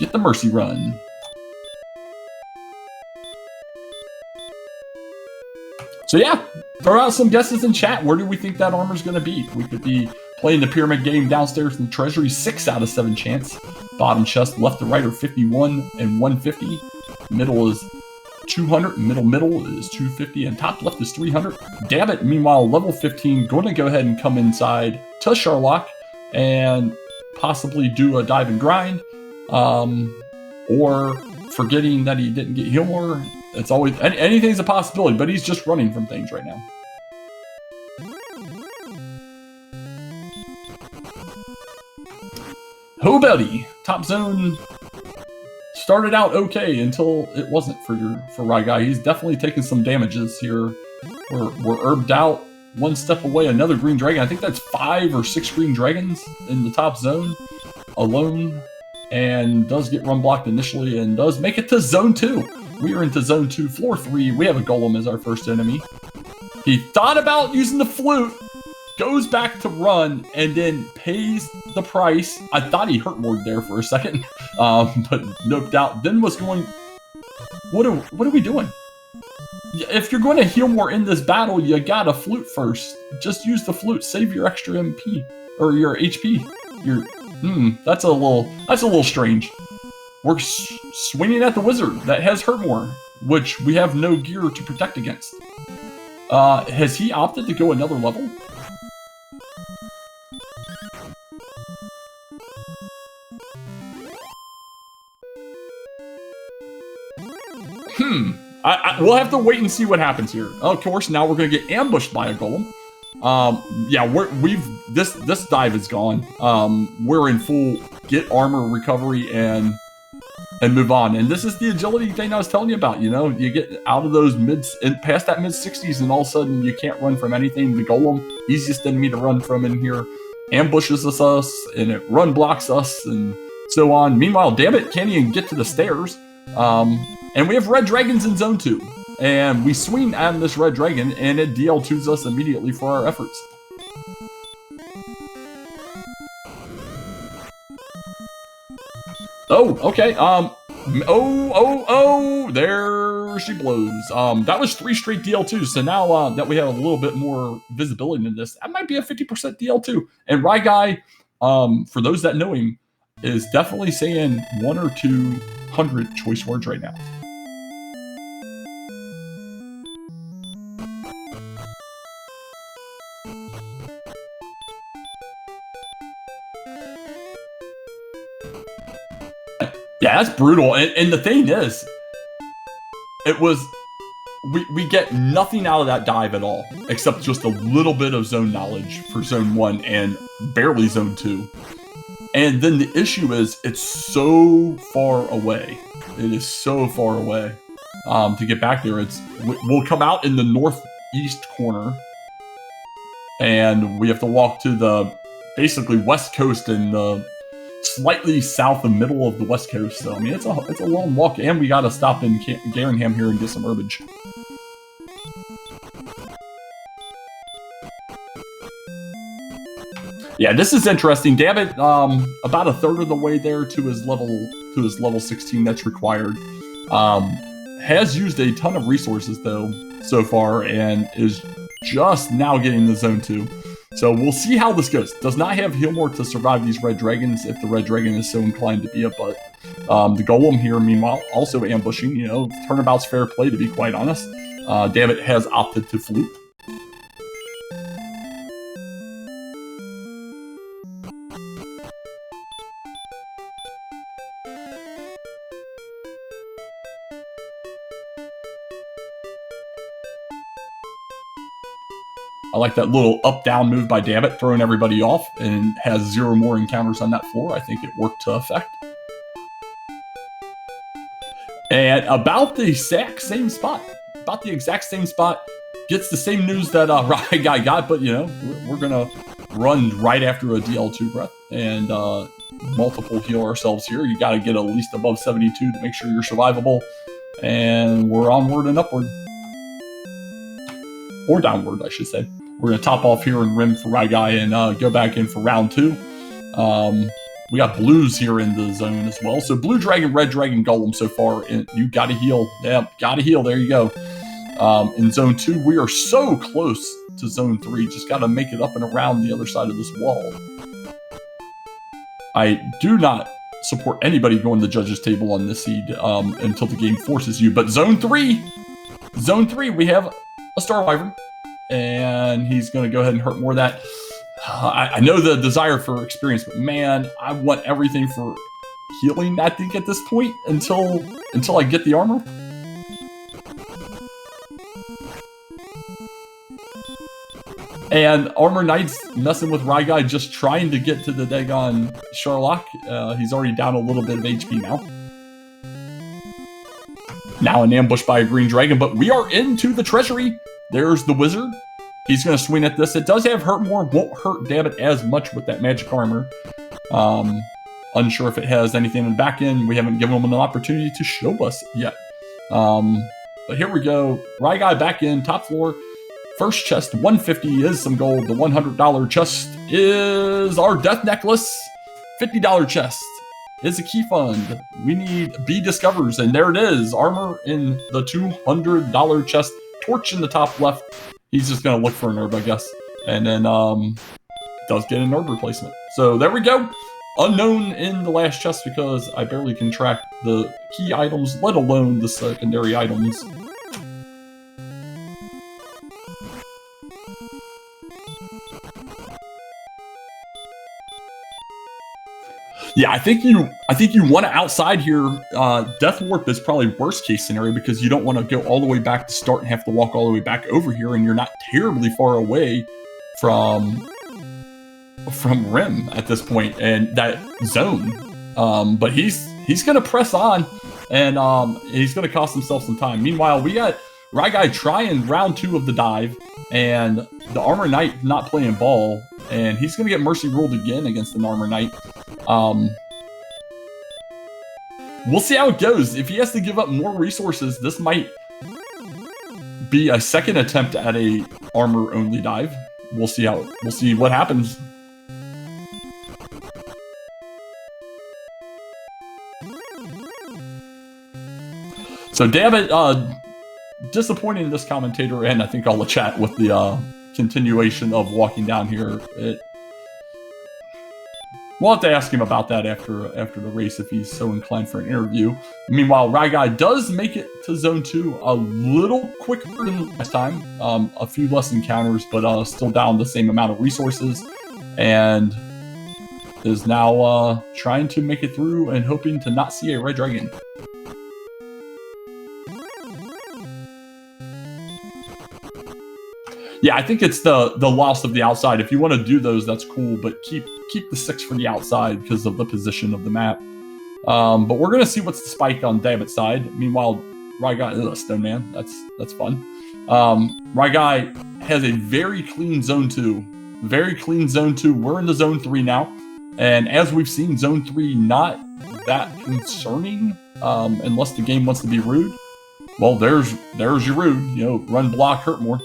get the mercy run. So yeah, throw out some guesses in chat. Where do we think that armor's going to be? We could be playing the pyramid game downstairs in the treasury, 6 out of 7 chance. Bottom chest, left to right are 51 and 150. Middle is 200, middle is 250, and top left is 300. Dabbit, meanwhile, level 15, going to go ahead and come inside to Sharlock and possibly do a dive and grind, or forgetting that he didn't get heal more. It's always, anything's a possibility, but he's just running from things right now. Hobelly, top zone started out okay until it wasn't for Ragai. He's definitely taking some damages here. We're herbed out, 1 step away, another green dragon. I think that's 5 or 6 green dragons in the top zone alone, and does get run blocked initially and does make it to zone 2. We are into zone 2, floor 3. We have a golem as our first enemy. He thought about using the flute, goes back to run, and then pays the price. I thought he hurt Ward there for a second, but noped out. Then was going, what are we doing? If you're going to heal more in this battle, you got a flute first. Just use the flute. Save your extra MP or your HP. That's a little strange. We're swinging at the wizard that has hurt more, which we have no gear to protect against. Has he opted to go another level? We'll have to wait and see what happens here. Of course, now we're gonna get ambushed by a golem. Yeah, this dive is gone. We're in full get armor recovery and move on. And this is the agility thing I was telling you about. You know, you get out of those past that mid 60s, and all of a sudden you can't run from anything. The golem, easiest enemy to run from in here, ambushes us, and it run blocks us, and so on. Meanwhile, damn it, can't even get to the stairs. And we have red dragons in zone 2. And we swing at this red dragon, and it DL2s us immediately for our efforts. Oh, okay. There she blows. That was 3 straight DL2s. So now that we have a little bit more visibility in this, that might be a 50% DL2. And Rye Guy, for those that know him, is definitely saying 1 or 200 choice words right now. Yeah, that's brutal. And the thing is, we get nothing out of that dive at all, except just a little bit of zone knowledge for zone 1 and barely zone 2. And then the issue is, it's so far away. It is so far away to get back there. We'll come out in the northeast corner, and we have to walk to the basically west coast and the slightly south and middle of the west coast. So I mean, it's a long walk, and we got to stop in Garingham here and get some herbage. Yeah, this is interesting. Dammit, about a third of the way there to his level 16 that's required. Has used a ton of resources though so far, and is just now getting the zone 2. So we'll see how this goes. Does not have Healmore to survive these red dragons if the red dragon is so inclined to be a butt. The golem here, meanwhile, also ambushing. You know, turnabout's fair play, to be quite honest. Dammit has opted to flute. I like that little up-down move by Dammit, throwing everybody off, and has 0 more encounters on that floor. I think it worked to effect. And about the exact same spot, gets the same news that Rye Guy got, but you know, we're gonna run right after a DL2 breath and multiple heal ourselves here. You gotta get at least above 72 to make sure you're survivable, and we're onward and upward. Or downward, I should say. We're going to top off here in Rim for Rye Guy and go back in for round 2. We got blues here in the zone as well. So blue dragon, red dragon, golem so far. And you got to heal. Yeah, got to heal. There you go. In zone 2, we are so close to zone 3. Just got to make it up and around the other side of this wall. I do not support anybody going to the judges table on this seed until the game forces you. But zone 3, we have a Star Wyvern, and he's going to go ahead and hurt more of that. I know the desire for experience, but man, I want everything for healing, I think, at this point, until I get the armor. And Armor Knight's messing with Rye Guy, just trying to get to the Dagon Sherlock. He's already down a little bit of HP now. Now an ambush by a green dragon, but we are into the treasury. There's the wizard. He's going to swing at this. It does have hurt more. Won't hurt Dammit as much with that magic armor. Unsure if it has anything in the back end. We haven't given him an opportunity to show us yet. But here we go. Rye Guy back in, top floor. first chest, 150 is some gold. The $100 chest is our death necklace. $50 chest is a key fund. We need B discovers, and there it is. Armor in the $200 chest. Torch in the top left. He's just gonna look for an herb, I guess. And then does get an herb replacement. So there we go. Unknown in the last chest because I barely can track the key items, let alone the secondary items. Yeah, I think you want to outside here. Death Warp is probably worst case scenario because you don't want to go all the way back to start and have to walk all the way back over here, and you're not terribly far away from Rim at this point and that zone. But he's gonna press on, and he's gonna cost himself some time. Meanwhile, we got Ryguy trying round 2 of the dive, and the Armor Knight not playing ball, and he's gonna get Mercy ruled again against an Armor Knight. We'll see how it goes. If he has to give up more resources, this might be a second attempt at a armor only dive. We'll see what happens. So damn it, disappointing this commentator, and I think all the chat with the continuation of walking down here. We'll have to ask him about that after the race if he's so inclined for an interview. Meanwhile, Ryguy does make it to Zone 2 a little quicker than last time. A few less encounters, but still down the same amount of resources. And is now trying to make it through and hoping to not see a red dragon. Yeah, I think it's the loss of the outside. If you want to do those, that's cool, but keep the 6 for the outside because of the position of the map. But we're gonna see what's the spike on David's side. Meanwhile, Ryguy, Stone Man, that's fun. Ryguy has a very clean Zone 2. Very clean Zone 2. We're in the Zone 3 now. And as we've seen, Zone 3 not that concerning, unless the game wants to be rude. Well, there's your rude. You know, run, block, hurt more.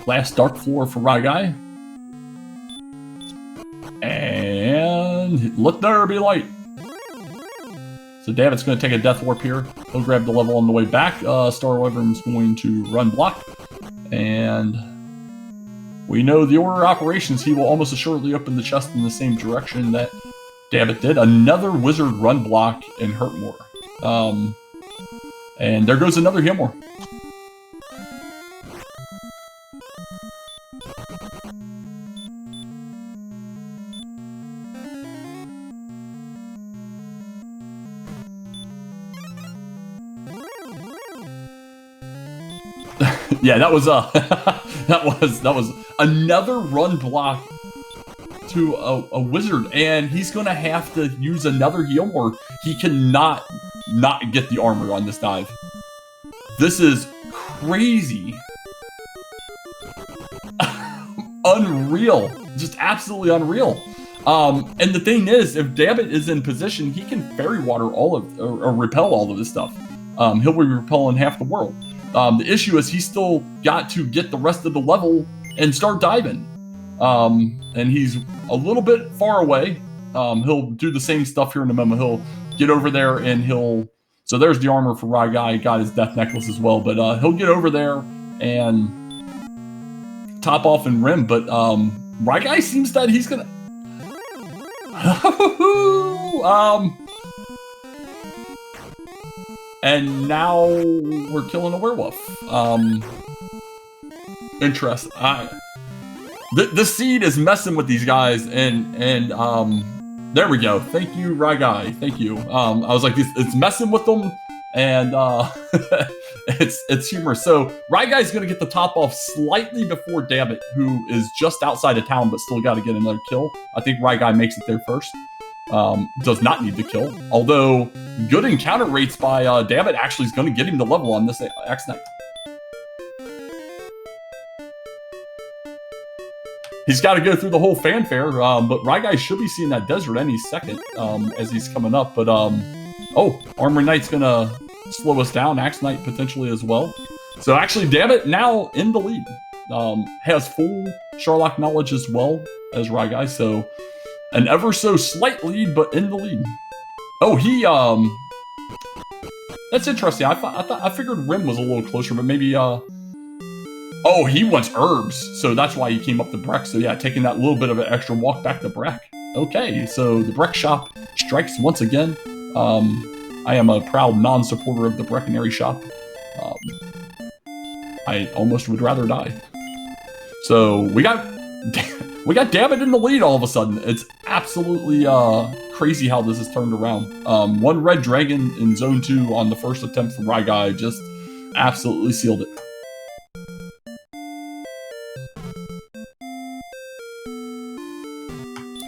Last dark floor for Ryguy. And let there be light. So David's going to take a Death Warp here. He'll grab the level on the way back. Star Wyvern's going to run block. And we know the order of operations. He will almost assuredly open the chest in the same direction that David did. Another Wizard run block and hurt more. And there goes another heal more. Yeah, that was that was another run block to a wizard, and he's gonna have to use another heal more. He cannot not get the armor on this dive. This is crazy. Unreal. Just absolutely unreal. And the thing is, if Dabbit is in position, he can fairy water all of or repel all of this stuff. He'll be repelling half the world. The issue is he's still got to get the rest of the level and start diving. And he's a little bit far away. He'll do the same stuff here in a moment. He'll get over there and he'll... So there's the armor for Ryguy. Got his death necklace as well. But he'll get over there and top off and rim. But Ryguy seems that he's going to... And now we're killing a werewolf. Interest. The seed is messing with these guys, and there we go. Thank you, Ryguy. Thank you. I was like, it's messing with them, and it's humorous. So Ryguy's gonna get the top off slightly before Dabbit, who is just outside of town but still got to get another kill. I think Ryguy makes it there first. Does not need to kill. Although, good encounter rates by Dabbit actually is going to get him the level on this X-Knight. he's got to go through the whole fanfare. But Ryguy should be seeing that desert any second as he's coming up. But oh, Armor Knight's gonna slow us down. Axe Knight potentially as well. So actually, Dabbit now in the lead. Has full Sherlock knowledge as well as Ryguy. So an ever so slight lead, but in the lead. Oh, he that's interesting. I figured Rim was a little closer, but maybe oh, he wants herbs, so that's why he came up to Breck. So yeah, taking that little bit of an extra walk back to Breck. Okay, so the Breck shop strikes once again. I am a proud non-supporter of the Breckenary shop. I almost would rather die. So we got Dabbit in the lead all of a sudden. It's absolutely crazy how this has turned around. One red dragon in zone 2 on the first attempt from Ryguy just absolutely sealed it.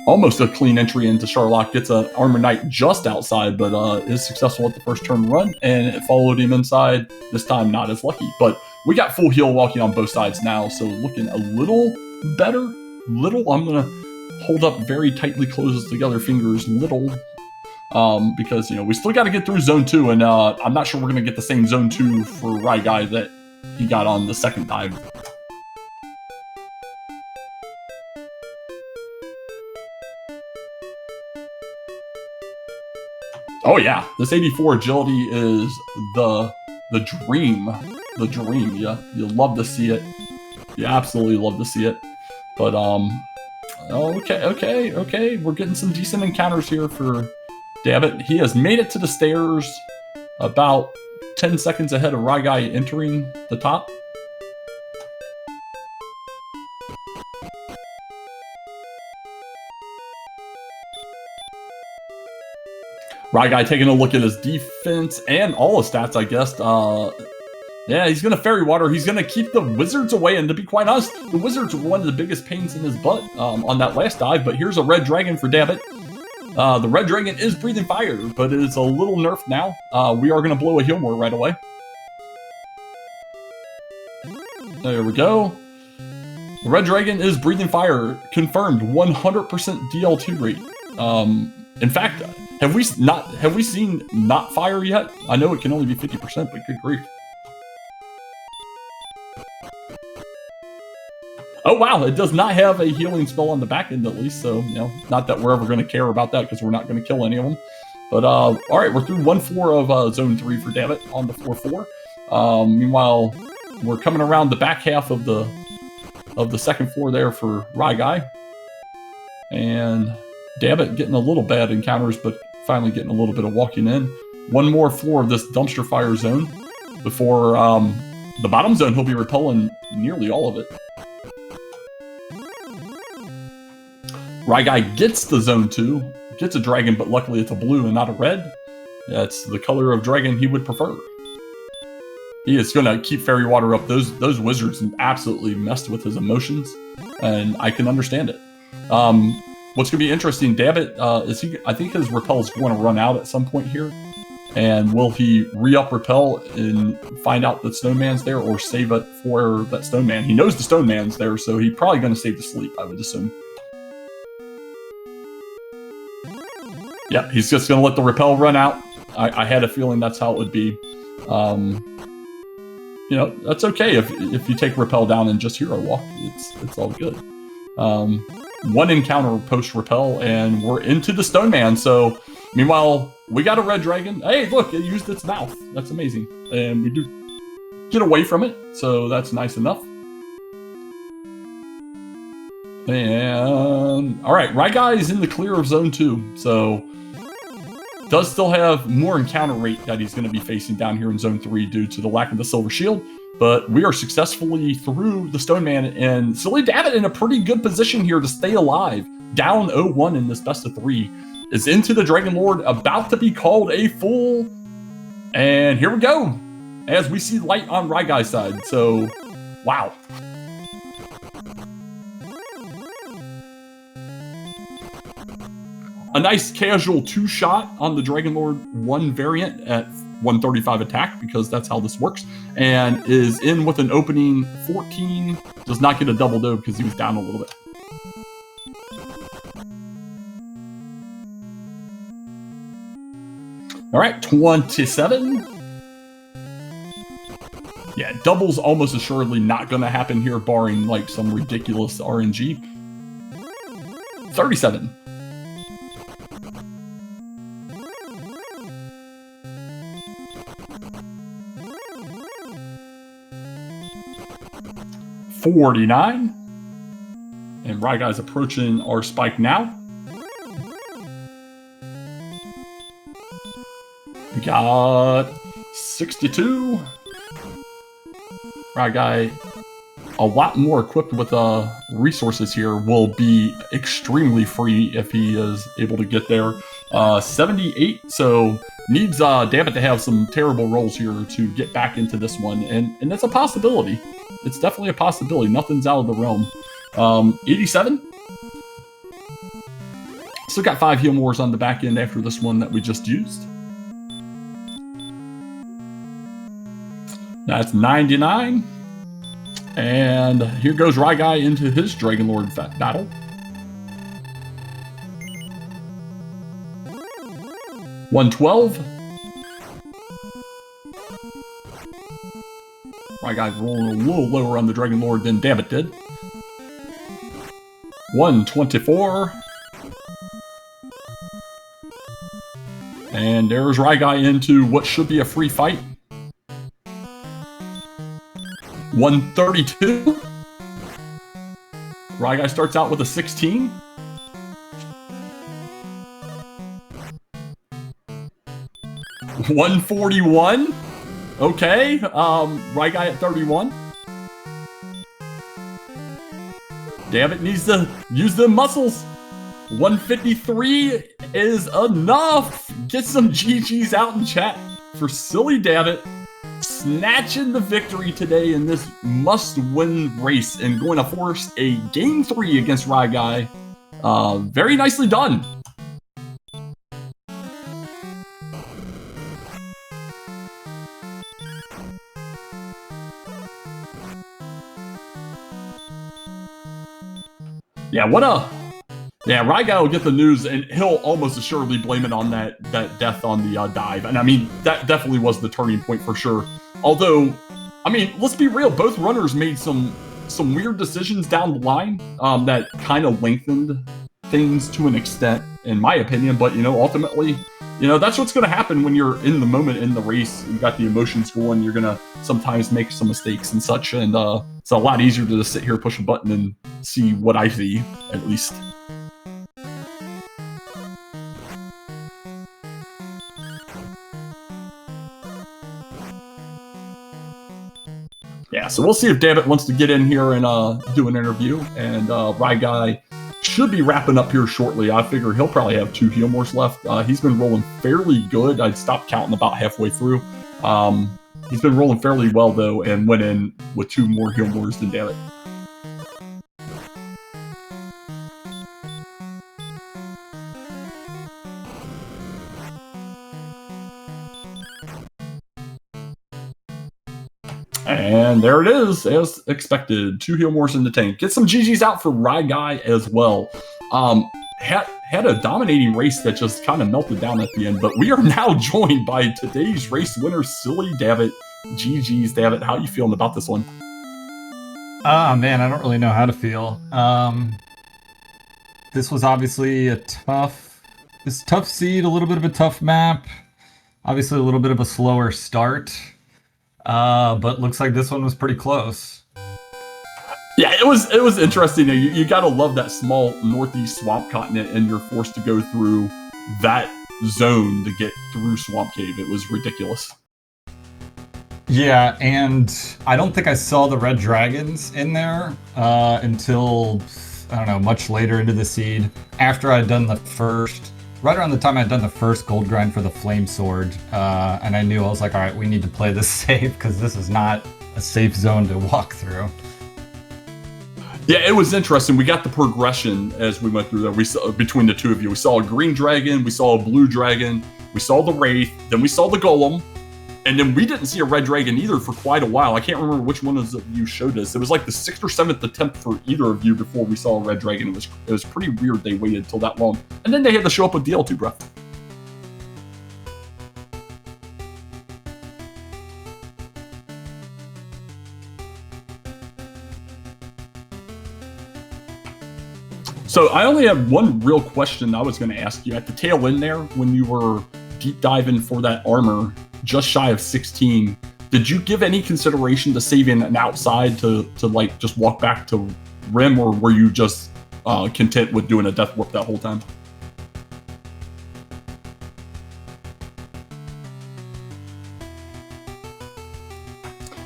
Almost a clean entry into Sherlock. Gets an Armor Knight just outside, but is successful at the first turn run, and it followed him inside. This time not as lucky, but we got full heal walking on both sides now, so looking a little better. I'm gonna hold up very tightly closes together fingers, because we still got to get through zone 2, and I'm not sure we're gonna get the same zone 2 for Ryguy that he got on the second dive. Oh yeah, this 84 agility is the dream. The dream. Yeah, you'll love to see it. You absolutely love to see it. But okay. We're getting some decent encounters here for Dabbit. He has made it to the stairs about 10 seconds ahead of Ryguy entering the top. Ryguy taking a look at his defense and all his stats, I guess. Yeah, he's going to Fairy Water. He's going to keep the Wizards away. And to be quite honest, the Wizards were one of the biggest pains in his butt on that last dive. But here's a Red Dragon for Dabbit. The Red Dragon is breathing fire, but it is a little nerfed now. We are going to blow a Healmore right away. There we go. The Red Dragon is breathing fire. Confirmed 100% DL2 rate. In fact, have we seen not fire yet? I know it can only be 50%, but good grief. Oh wow, it does not have a healing spell on the back end at least, so not that we're ever going to care about that because we're not going to kill any of them. But all right, we're through 1-4 of zone 3 for Dabbit on the 4-4. Meanwhile, we're coming around the back half of the second floor there for Ryguy, and Dabbit getting a little bad encounters, but finally getting a little bit of walking in. One more floor of this dumpster fire zone before the bottom zone. He'll be repelling nearly all of it. Ryguy gets the zone 2, gets a dragon, but luckily it's a blue and not a red. That's the color of dragon he would prefer. He is going to keep Fairy Water up. Those Wizards absolutely messed with his emotions, and I can understand it. What's going to be interesting, Dabbit, I think his repel is going to run out at some point here. And will he re-up repel and find out that Stone Man's there, or save it for that Stone Man? He knows the Stone Man's there, so he's probably going to save the sleep, I would assume. Yeah, he's just going to let the repel run out. I had a feeling that's how it would be. That's okay if you take repel down and just hero walk. It's all good. One encounter post repel, and we're into the Stone Man. So, meanwhile, we got a Red Dragon. Hey, look, it used its mouth. That's amazing. And we do get away from it, so that's nice enough. And all right, Ryguy is in the clear of zone 2, so does still have more encounter rate that he's going to be facing down here in zone 3 due to the lack of the Silver Shield. But we are successfully through the Stone Man, and Silly Dabbit in a pretty good position here to stay alive. Down 0-1 in this best of 3. Is into the Dragon Lord, about to be called a fool. And here we go, as we see light on Ryguy's side. So, wow. A nice casual 2-shot on the Dragon Lord 1 variant at 135 attack, because that's how this works, and is in with an opening 14. Does not get a double doe because he was down a little bit. All right, 27. Yeah, double's almost assuredly not going to happen here, barring like some ridiculous RNG. 37. $49. And Rye Guy's approaching our spike now. We got 62. Rye Guy, a lot more equipped with resources here, will be extremely free if he is able to get there. 78, so needs Dammit to have some terrible rolls here to get back into this one, and it's a possibility. It's definitely a possibility. Nothing's out of the realm. 87. Still got 5 heal mores on the back end after this one that we just used. That's 99. And here goes Rye Guy into his Dragon Lord battle. $112. Rye Guy rolling a little lower on the Dragon Lord than Dammit did. $124. And there's Rye Guy into what should be a free fight. $132. Rye Guy starts out with a 16. $141. Okay, Rye Guy at 31. Dammit needs to use the muscles. 153 is enough. Get some GGs out in chat for silly Dammit, snatching the victory today in this must-win race and going to force a Game 3 against Rye Guy. Very nicely done. Yeah, Rye Guy will get the news, and he'll almost assuredly blame it on that death on the dive. And I mean, that definitely was the turning point for sure. Although, I mean, let's be real, both runners made some weird decisions down the line that kind of lengthened things to an extent, in my opinion. But, ultimately, that's what's going to happen when you're in the moment in the race. You got the emotions going, you're going to sometimes make some mistakes and such. And it's a lot easier to just sit here, push a button, and see what I see, at least. Yeah, so we'll see if Dammit wants to get in here and do an interview. And Rye Guy should be wrapping up here shortly. I figure he'll probably have 2 heal mores left. He's been rolling fairly good. I'd stopped counting about halfway through. He's been rolling fairly well, though, and went in with 2 more heal mores than Dammit. And there it is, as expected. 2 heal mores in the tank. Get some GGs out for Rye Guy as well. Had a dominating race that just kind of melted down at the end, but we are now joined by today's race winner, Silly Dammit. GGs, Dammit. How are you feeling about this one?
Man, I don't really know how to feel. This was obviously a tough seed, a little bit of a tough map. Obviously a little bit of a slower start. But looks like this one was pretty close.
Yeah, it was interesting. You gotta love that small northeast swamp continent, and you're forced to go through that zone to get through Swamp Cave. It was ridiculous.
Yeah, and I don't think I saw the red dragons in there until, I don't know, much later into the seed. After I'd done right around the time I'd done the first gold grind for the flame sword, and I knew, I was like, all right, we need to play this safe, because this is not a safe zone to walk through.
Yeah, it was interesting. We got the progression as we went through there. We saw, between the two of you, we saw a green dragon, we saw a blue dragon, we saw the wraith, then we saw the golem, and then we didn't see a red dragon either for quite a while. I can't remember which one of you showed us. It was like the 6th or 7th attempt for either of you before we saw a red dragon. It was pretty weird they waited till that long. And then they had to show up with DL2 breath. So I only have one real question I was going to ask you at the tail end there when you were deep diving for that armor just shy of 16. Did you give any consideration to saving an outside to like just walk back to rim, or were you just content with doing a death warp that whole time?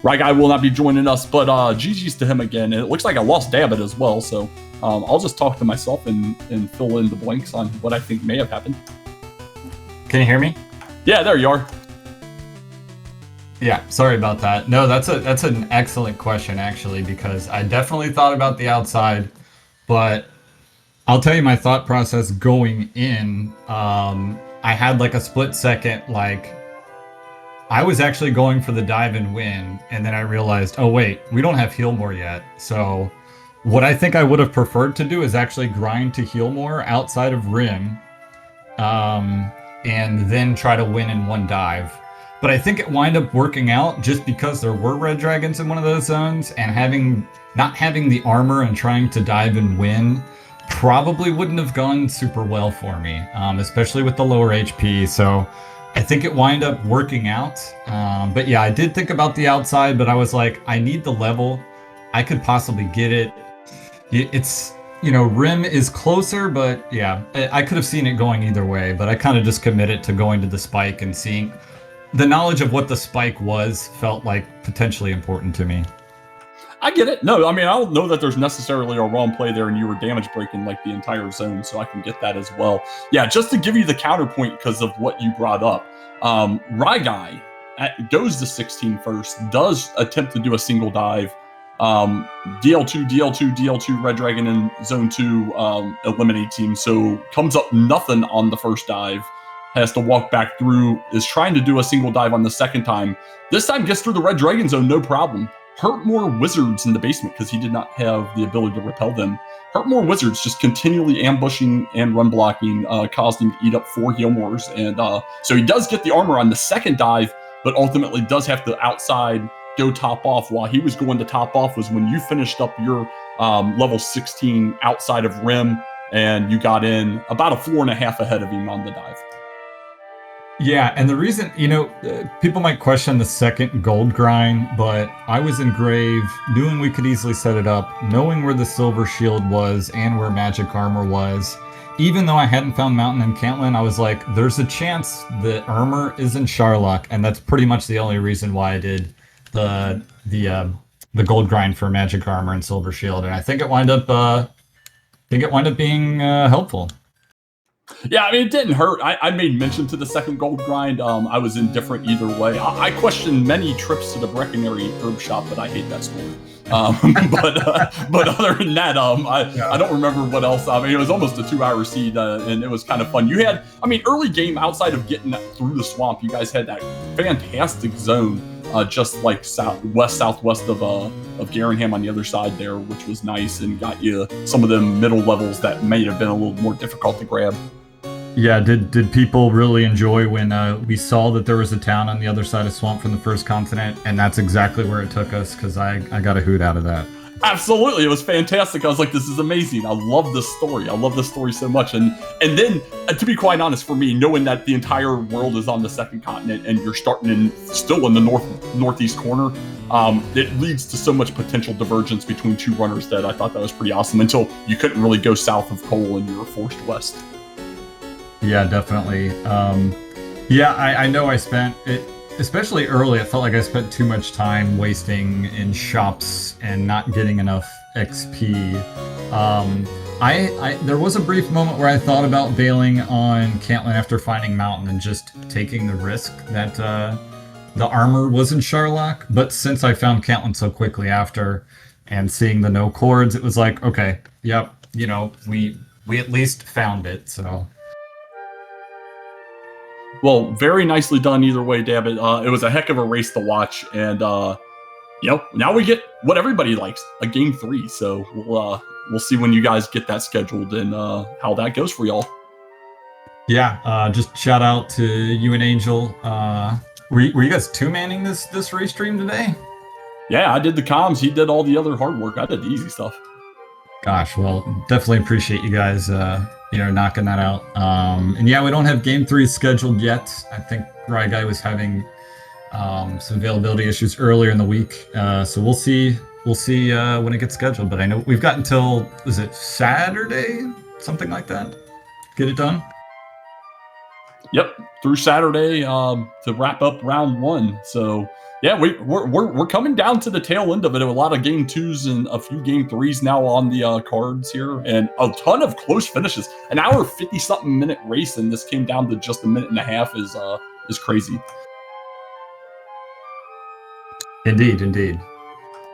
Right guy will not be joining us, but GG's to him again. And it looks like I lost Dabbit as well, so I'll just talk to myself and fill in the blanks on what I think may have happened.
Can you hear me?
Yeah, there you are.
Yeah, sorry about that. No, that's an excellent question, actually, because I definitely thought about the outside, but I'll tell you my thought process going in. I had like a split second, like, I was actually going for the dive and win, and then I realized, oh wait, we don't have heal more yet. So what I think I would have preferred to do is actually grind to heal more outside of rim, and then try to win in one dive. But I think it wound up working out just because there were red dragons in one of those zones, and not having the armor and trying to dive and win probably wouldn't have gone super well for me, especially with the lower HP. So I think it wound up working out. But yeah, I did think about the outside, but I was like, I need the level. I could possibly get it. It's, rim is closer, but yeah, I could have seen it going either way, but I kind of just committed to going to the spike and seeing the knowledge of what the spike was felt like potentially important to me.
I get it. No, I mean, I don't know that there's necessarily a wrong play there and you were damage breaking like the entire zone, so I can get that as well. Yeah, just to give you the counterpoint because of what you brought up, Guy goes to 16 first, does attempt to do a single dive. DL2, Red Dragon in Zone 2 eliminate team, so comes up nothing on the first dive. Has to walk back through, is trying to do a single dive on the second time. This time gets through the Red Dragon zone, no problem. Hurt more wizards in the basement because he did not have the ability to repel them. Hurt more wizards, just continually ambushing and run blocking, caused him to eat up 4 Healmores. And so he does get the armor on the second dive, but ultimately does have to outside go top off. While he was going to top off was when you finished up your level 16 outside of rim, and you got in about a floor and a half ahead of him on the dive.
Yeah, and the reason, people might question the second gold grind, but I was in grave, knowing we could easily set it up, knowing where the silver shield was and where magic armor was. Even though I hadn't found Mountain and Cantland, I was like, there's a chance the armor is in Sharlock, and that's pretty much the only reason why I did the gold grind for magic armor and silver shield, and I think it wound up being helpful.
Yeah, I mean, it didn't hurt. I made mention to the second gold grind. I was indifferent either way. I questioned many trips to the Breckenary herb shop, but I hate that store. But other than that, I don't remember what else. I mean, it was almost a 2-hour seed, and it was kind of fun. You had, early game outside of getting through the swamp, you guys had that fantastic zone, just like southwest of Garenham on the other side there, which was nice and got you some of them middle levels that may have been a little more difficult to grab.
Yeah, did people really enjoy when we saw that there was a town on the other side of Swamp from the first continent, and that's exactly where it took us, because I got a hoot out of that.
Absolutely, it was fantastic. I was like, this is amazing. I love this story. I love this story so much. And then, to be quite honest, for me, knowing that the entire world is on the second continent and you're starting still in the northeast corner, it leads to so much potential divergence between two runners that I thought that was pretty awesome until you couldn't really go south of Cole and you were forced west.
Yeah, definitely. I know I spent it, especially early, it felt like I spent too much time wasting in shops and not getting enough XP. There was a brief moment where I thought about bailing on Cantland after finding Mountain and just taking the risk that the armor was in Sharlock, but since I found Cantland so quickly after and seeing the no cords, it was like, okay, yep, we at least found it, so...
Well, very nicely done either way, Dabbit. It was a heck of a race to watch, and now we get what everybody likes, a game 3. So we'll see when you guys get that scheduled and how that goes for y'all.
Yeah, just shout out to you and Angel. Were you guys two-manning this race stream today?
Yeah, I did the comms. He did all the other hard work. I did the easy stuff.
Gosh, well, definitely appreciate you guys, knocking that out. And yeah, we don't have game three scheduled yet. I think Rye Guy was having some availability issues earlier in the week, so we'll see. We'll see when it gets scheduled. But I know we've got until, is it Saturday, something like that, get it done.
Yep, through Saturday to wrap up round one. So yeah, we're coming down to the tail end of it. A lot of game twos and a few game threes now on the cards here, and a ton of close finishes. An hour 50-something minute race, and this came down to just a minute and a half is crazy.
Indeed.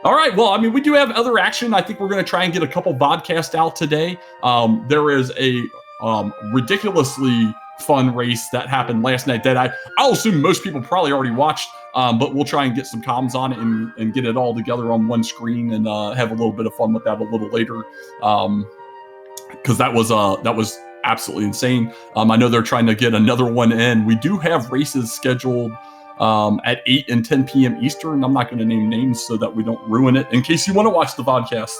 All right. Well, I mean, we do have other action. I think we're going to try and get a couple vodcasts out today. There is a ridiculously fun race that happened last night that I'll assume most people probably already watched, but we'll try and get some comms on it and get it all together on one screen and have a little bit of fun with that a little later. Because that was absolutely insane. I know they're trying to get another one in. We do have races scheduled at 8 and 10 p.m. Eastern. I'm not going to name names so that we don't ruin it in case you want to watch the podcast.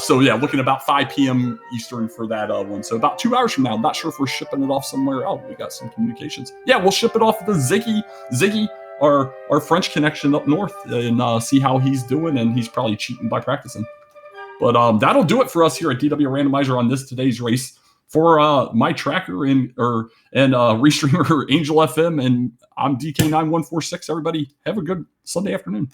So yeah, looking about 5 p.m. Eastern for that one. So about 2 hours from now. I'm not sure if we're shipping it off somewhere. Oh, we got some communications. Yeah, we'll ship it off to Ziggy, our French connection up north, and see how he's doing. And he's probably cheating by practicing. But that'll do it for us here at DWR Randomizer on today's race. For my tracker and restreamer Angel FM, and I'm DK9146. Everybody have a good Sunday afternoon.